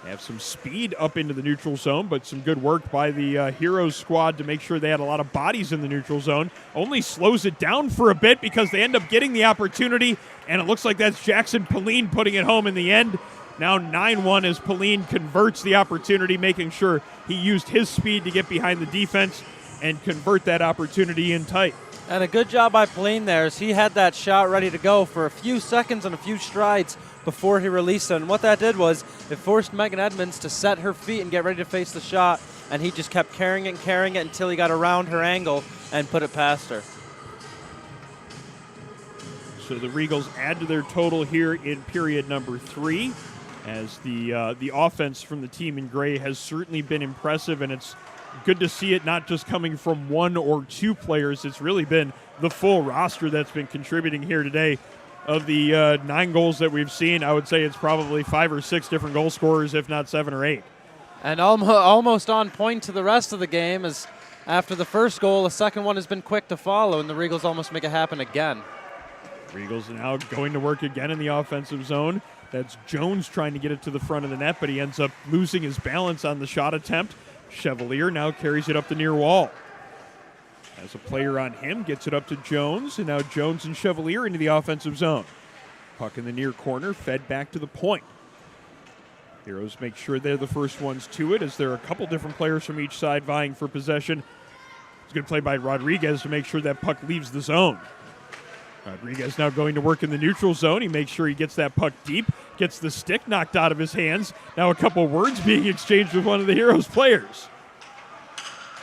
They have some speed up into the neutral zone, but some good work by the Heroes squad to make sure they had a lot of bodies in the neutral zone. Only slows it down for a bit because they end up getting the opportunity, and it looks like that's Jackson Pauline putting it home in the end. Now 9-1 as Pauline converts the opportunity, making sure he used his speed to get behind the defense and convert that opportunity in tight. And a good job by Pauline there, as he had that shot ready to go for a few seconds and a few strides before he released it. And what that did was it forced Megan Edmonds to set her feet and get ready to face the shot, and he just kept carrying it until he got around her angle and put it past her. So the Regals add to their total here in period number 3, as the offense from the team in gray has certainly been impressive, and it's good to see it not just coming from one or two players. It's really been the full roster that's been contributing here today. Of the 9 goals that we've seen, I would say it's probably 5 or 6 different goal scorers, if not 7 or 8. And almost on point to the rest of the game, as after the first goal, the second one has been quick to follow, and the Regals almost make it happen again. Regals now going to work again in the offensive zone. That's Jones trying to get it to the front of the net, but he ends up losing his balance on the shot attempt. Chevalier now carries it up the near wall. As a player on him, gets it up to Jones, and now Jones and Chevalier into the offensive zone. Puck in the near corner, fed back to the point. Heroes make sure they're the first ones to it, as there are a couple different players from each side vying for possession. It's a good play by Rodriguez to make sure that puck leaves the zone. Rodriguez now going to work in the neutral zone. He makes sure he gets that puck deep, gets the stick knocked out of his hands. Now a couple words being exchanged with one of the Heroes players.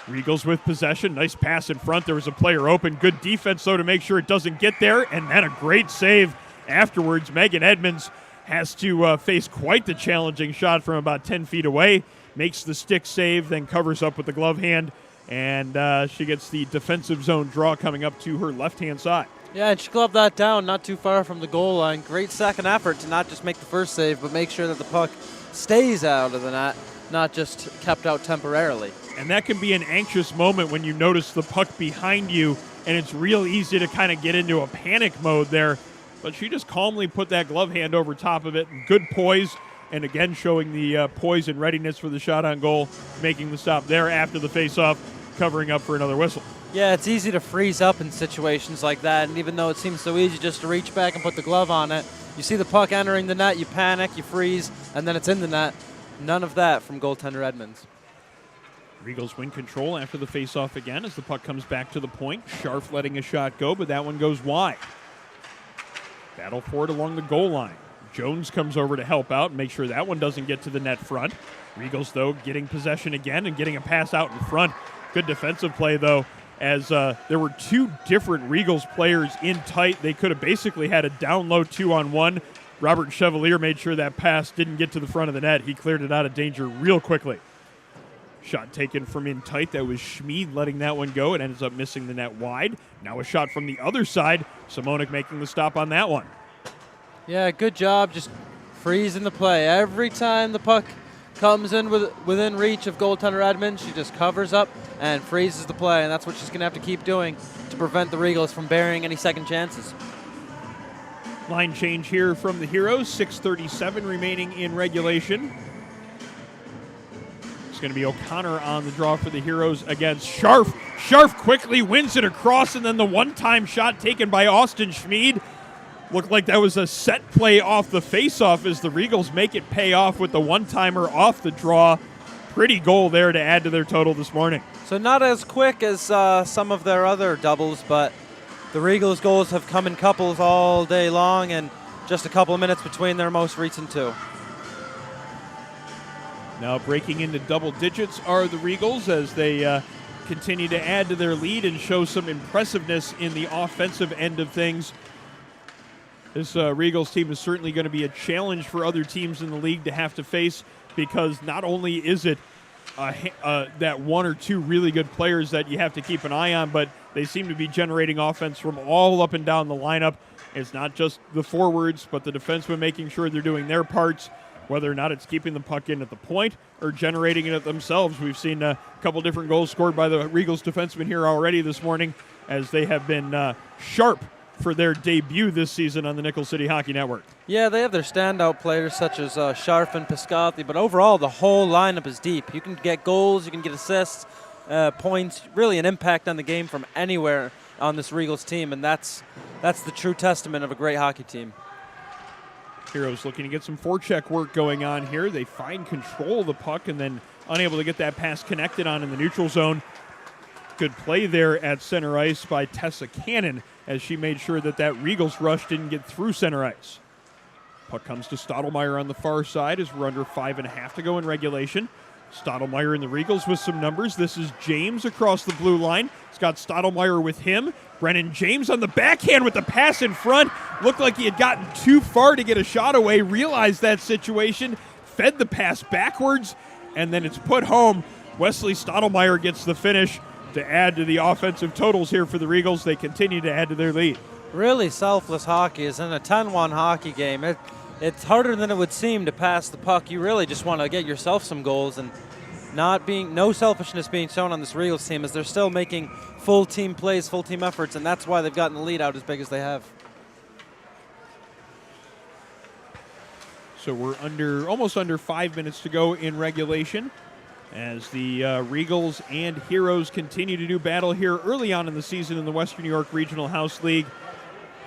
Regals with possession. Nice pass in front. There was a player open. Good defense, though, to make sure it doesn't get there. And then a great save afterwards. Megan Edmonds has to face quite the challenging shot from about 10 feet away. Makes the stick save, then covers up with the glove hand. And she gets the defensive zone draw coming up to her left-hand side. Yeah, and she gloved that down not too far from the goal line. Great second effort to not just make the first save, but make sure that the puck stays out of the net, not just kept out temporarily. And that can be an anxious moment when you notice the puck behind you, and it's real easy to kind of get into a panic mode there. But she just calmly put that glove hand over top of it. Good poise, and again showing the poise and readiness for the shot on goal, making the stop there after the faceoff covering up for another whistle. Yeah, it's easy to freeze up in situations like that, and even though it seems so easy just to reach back and put the glove on it, you see the puck entering the net, you panic, you freeze, and then it's in the net. None of that from goaltender Edmonds. Regals win control after the faceoff again as the puck comes back to the point. Scharf letting a shot go, but that one goes wide. Battle for it along the goal line. Jones comes over to help out and make sure that one doesn't get to the net front. Regals, though, getting possession again and getting a pass out in front. Good defensive play, though, as there were two different Regals players in tight. They could have basically had a down low 2-on-1. Robert Chevalier made sure that pass didn't get to the front of the net. He cleared it out of danger real quickly. Shot taken from in tight. That was Schmid letting that one go. It ends up missing the net wide. Now a shot from the other side. Simonik making the stop on that one. Yeah, good job just freezing the play. Every time the puck comes in within reach of goaltender Edmonds, she just covers up and freezes the play, and that's what she's going to have to keep doing to prevent the Regals from burying any second chances. Line change here from the Heroes. 6:37 remaining in regulation. It's going to be O'Connor on the draw for the Heroes against Scharf. Scharf quickly wins it across, and then the one-time shot taken by Austin Schmid. Looked like that was a set play off the faceoff as the Regals make it pay off with the one-timer off the draw. Pretty goal there to add to their total this morning. So not as quick as some of their other doubles, but the Regals' goals have come in couples all day long, and just a couple of minutes between their most recent two. Now breaking into double digits are the Regals as they continue to add to their lead and show some impressiveness in the offensive end of things. This Regals team is certainly going to be a challenge for other teams in the league to have to face, because not only is it that one or two really good players that you have to keep an eye on, but they seem to be generating offense from all up and down the lineup. It's not just the forwards, but the defensemen making sure they're doing their parts, whether or not it's keeping the puck in at the point or generating it themselves. We've seen a couple different goals scored by the Regals defensemen here already this morning, as they have been sharp for their debut this season on the Nickel City Hockey Network. Yeah, they have their standout players such as Scharf and Piscotty, but overall the whole lineup is deep. You can get goals, you can get assists, points, really an impact on the game from anywhere on this Regals team, and that's the true testament of a great hockey team. Heroes looking to get some forecheck work going on here. They find control of the puck and then unable to get that pass connected on in the neutral zone. Good play there at center ice by Tessa Cannon as she made sure that Regals rush didn't get through center ice. Puck comes to Stottlemyre on the far side as we're under 5.5 to go in regulation. Stottlemyre and the Regals with some numbers. This is James across the blue line. It's got Stottlemyre with him. Brennan James on the backhand with the pass in front. Looked like he had gotten too far to get a shot away. Realized that situation. Fed the pass backwards. And then it's put home. Wesley Stottlemyre gets the finish to add to the offensive totals here for the Regals. They continue to add to their lead. Really selfless hockey. Is in a 10-1 hockey game. It's harder than it would seem to pass the puck. You really just want to get yourself some goals, and no selfishness being shown on this Regals team, as they're still making full team plays, full team efforts, and that's why they've gotten the lead out as big as they have. So we're almost under 5 minutes to go in regulation as the Regals and Heroes continue to do battle here early on in the season in the Western New York Regional House League.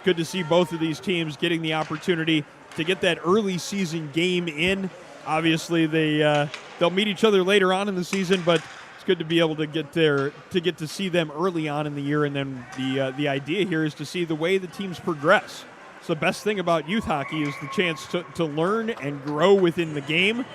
Good to see both of these teams getting the opportunity to get that early season game in. Obviously, they'll meet each other later on in the season, but it's good to be able to get to see them early on in the year, and then the idea here is to see the way the teams progress. So the best thing about youth hockey is the chance to learn and grow within the game,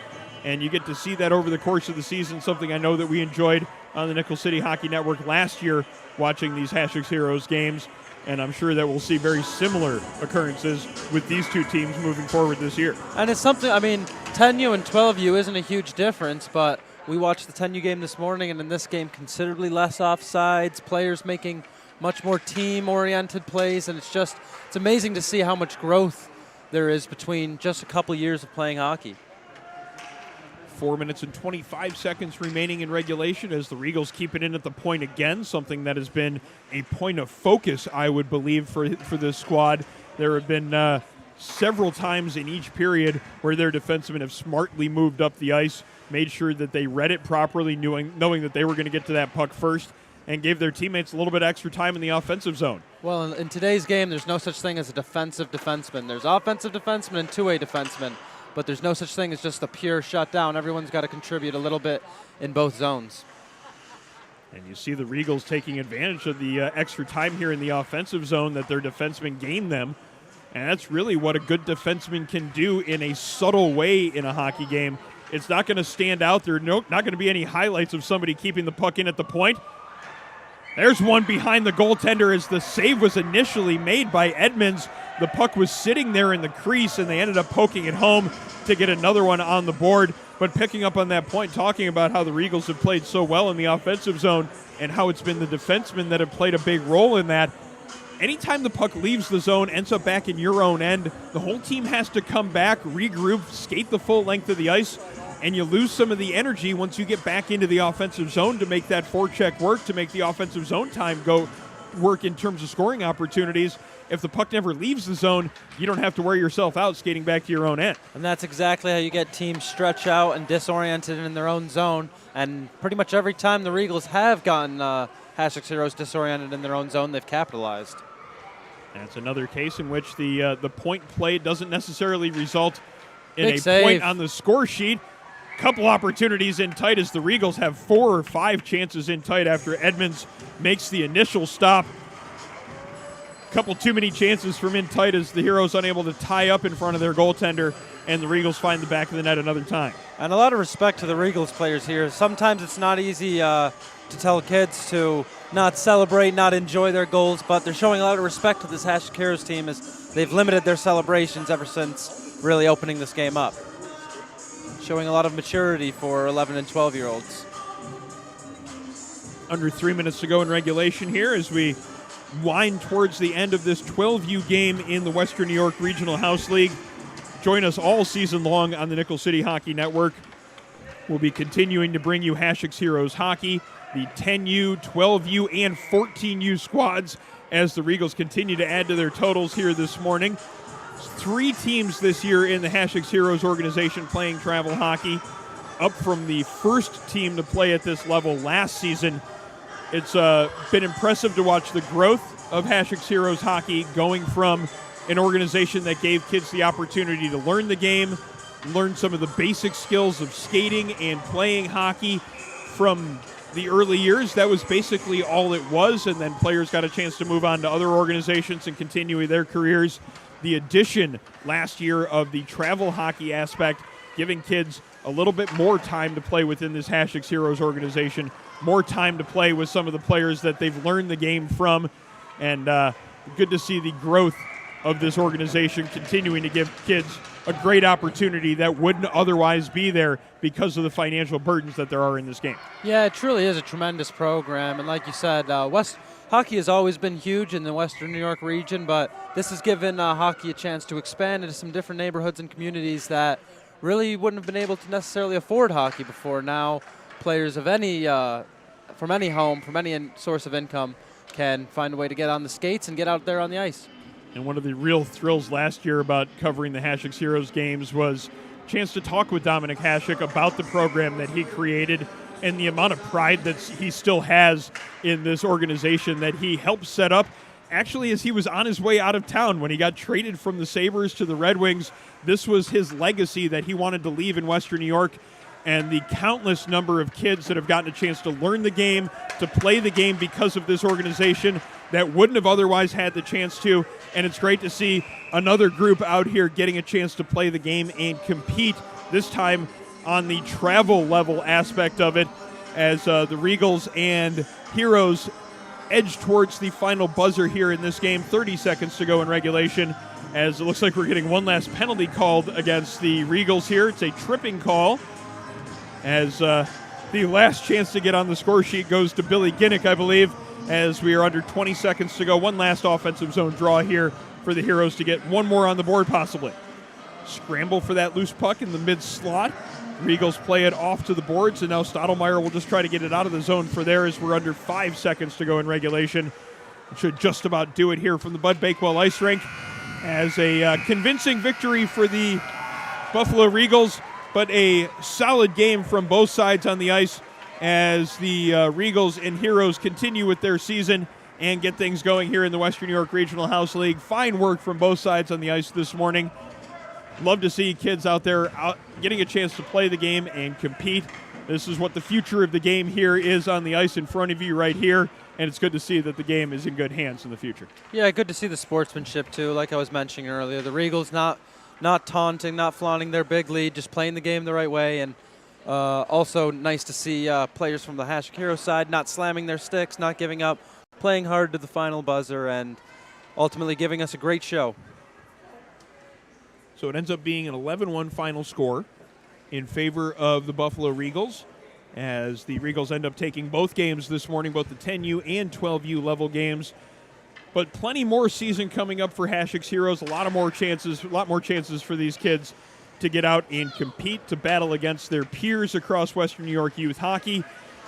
and you get to see that over the course of the season, something I know that we enjoyed on the Nickel City Hockey Network last year watching these Hasek's Heroes games. And I'm sure that we'll see very similar occurrences with these two teams moving forward this year. And it's something, 10U and 12U isn't a huge difference, but we watched the 10U game this morning, and in this game, considerably less offsides, players making much more team-oriented plays, and it's amazing to see how much growth there is between just a couple years of playing hockey. 4 minutes and 25 seconds remaining in regulation as the Regals keep it in at the point again, something that has been a point of focus, I would believe, for this squad. There have been several times in each period where their defensemen have smartly moved up the ice, made sure that they read it properly, knowing that they were going to get to that puck first, and gave their teammates a little bit extra time in the offensive zone. Well, in today's game, there's no such thing as a defensive defenseman. There's offensive defenseman and two-way defenseman, but there's no such thing as just a pure shutdown. Everyone's got to contribute a little bit in both zones. And you see the Regals taking advantage of the extra time here in the offensive zone that their defensemen gained them. And that's really what a good defenseman can do in a subtle way in a hockey game. It's not going to stand out. There are not going to be any highlights of somebody keeping the puck in at the point. There's one behind the goaltender as the save was initially made by Edmonds. The puck was sitting there in the crease, and they ended up poking it home to get another one on the board. But picking up on that point, talking about how the Regals have played so well in the offensive zone and how it's been the defensemen that have played a big role in that. Anytime the puck leaves the zone, ends up back in your own end, the whole team has to come back, regroup, skate the full length of the ice, and you lose some of the energy once you get back into the offensive zone to make that forecheck work, to make the offensive zone time go work in terms of scoring opportunities. If the puck never leaves the zone, you don't have to wear yourself out skating back to your own end. And that's exactly how you get teams stretch out and disoriented in their own zone. And pretty much every time the Regals have gotten Hasek's Heroes disoriented in their own zone, they've capitalized. That's another case in which the point play doesn't necessarily result in Big a save. point on the score sheet. Couple opportunities in tight as the Regals have 4 or 5 chances in tight after Edmonds makes the initial stop. Couple too many chances from in tight as the Heroes unable to tie up in front of their goaltender, and the Regals find the back of the net another time. And a lot of respect to the Regals players here. Sometimes it's not easy to tell kids to not celebrate, not enjoy their goals, but they're showing a lot of respect to this Hasek Heroes team as they've limited their celebrations ever since really opening this game up. Showing a lot of maturity for 11 and 12-year-olds. Under 3 minutes to go in regulation here as we wind towards the end of this 12U game in the Western New York Regional House League. Join us all season long on the Nickel City Hockey Network. We'll be continuing to bring you Hasek's Heroes Hockey, the 10U, 12U, and 14U squads as the Regals continue to add to their totals here this morning. 3 teams this year in the Hasek's Heroes organization playing travel hockey, up from the first team to play at this level last season. It's been impressive to watch the growth of Hasek's Heroes Hockey going from an organization that gave kids the opportunity to learn the game, learn some of the basic skills of skating and playing hockey from the early years. That was basically all it was, and then players got a chance to move on to other organizations and continue their careers. The addition last year of the travel hockey aspect, giving kids a little bit more time to play within this Hasek's Heroes organization, more time to play with some of the players that they've learned the game from, and good to see the growth of this organization continuing to give kids a great opportunity that wouldn't otherwise be there because of the financial burdens that there are in this game. Yeah, it truly is a tremendous program, and like you said, hockey has always been huge in the Western New York region, but this has given hockey a chance to expand into some different neighborhoods and communities that really wouldn't have been able to necessarily afford hockey before. Now, players of any from any home, from any source of income, can find a way to get on the skates and get out there on the ice. And one of the real thrills last year about covering the Hasek's Heroes games was a chance to talk with Dominic Hasek about the program that he created and the amount of pride that he still has in this organization that he helped set up. Actually, as he was on his way out of town when he got traded from the Sabres to the Red Wings, this was his legacy that he wanted to leave in Western New York. And the countless number of kids that have gotten a chance to learn the game, to play the game because of this organization that wouldn't have otherwise had the chance to. And it's great to see another group out here getting a chance to play the game and compete, this time on the travel level aspect of it, as the Regals and Heroes edge towards the final buzzer here in this game. 30 seconds to go in regulation, as it looks like we're getting one last penalty called against the Regals here. It's a tripping call, as the last chance to get on the score sheet goes to Billy Ginnick, I believe, as we are under 20 seconds to go. One last offensive zone draw here for the Heroes to get one more on the board, possibly. Scramble for that loose puck in the mid-slot. Regals play it off to the boards, and now Stottlemyre will just try to get it out of the zone for there as we're under 5 seconds to go in regulation. It should just about do it here from the Bud Bakewell Ice Rink. as a convincing victory for the Buffalo Regals, but a solid game from both sides on the ice as the Regals and Heroes continue with their season and get things going here in the Western New York Regional House League. Fine work from both sides on the ice this morning. Love to see kids out there getting a chance to play the game and compete. This is what the future of the game here is on the ice in front of you right here, and it's good to see that the game is in good hands in the future. Yeah, good to see the sportsmanship too. Like I was mentioning earlier, the Regals not taunting, not flaunting their big lead, just playing the game the right way, and also nice to see players from the Hasek Heroes side not slamming their sticks, not giving up, playing hard to the final buzzer, and ultimately giving us a great show. So it ends up being an 11-1 final score in favor of the Buffalo Regals, as the Regals end up taking both games this morning, both the 10U and 12U level games. But plenty more season coming up for Hasek's Heroes. A lot more chances for these kids to get out and compete, to battle against their peers across Western New York youth hockey.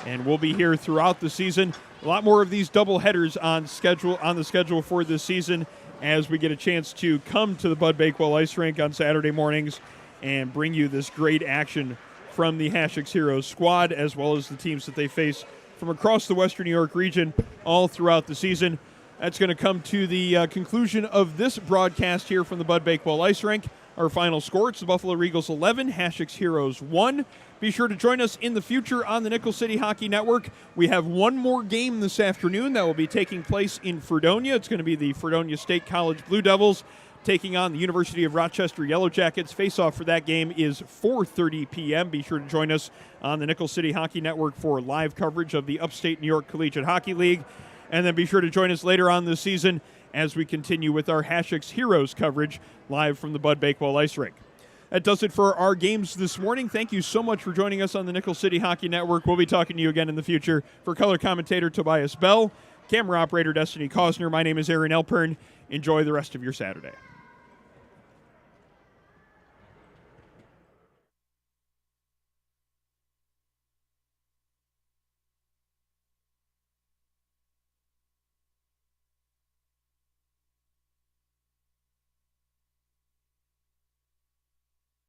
And we'll be here throughout the season. A lot more of these double headers on the schedule for this season, as we get a chance to come to the Bud Bakewell Ice Rink on Saturday mornings and bring you this great action from the Hasek's Heroes squad, as well as the teams that they face from across the Western New York region all throughout the season. That's going to come to the conclusion of this broadcast here from the Bud Bakewell Ice Rink. Our final score, it's the Buffalo Regals 11, Hasek's Heroes 1. Be sure to join us in the future on the Nickel City Hockey Network. We have one more game this afternoon that will be taking place in Fredonia. It's going to be the Fredonia State College Blue Devils taking on the University of Rochester Yellow Jackets. Face-off for that game is 4:30 p.m. Be sure to join us on the Nickel City Hockey Network for live coverage of the Upstate New York Collegiate Hockey League. And then be sure to join us later on this season as we continue with our Hasek's Heroes coverage live from the Bud Bakewell Ice Rink. That does it for our games this morning. Thank you so much for joining us on the Nickel City Hockey Network. We'll be talking to you again in the future. For color commentator Tobias Bell, camera operator Destiny Kosner, my name is Aaron Elpern. Enjoy the rest of your Saturday.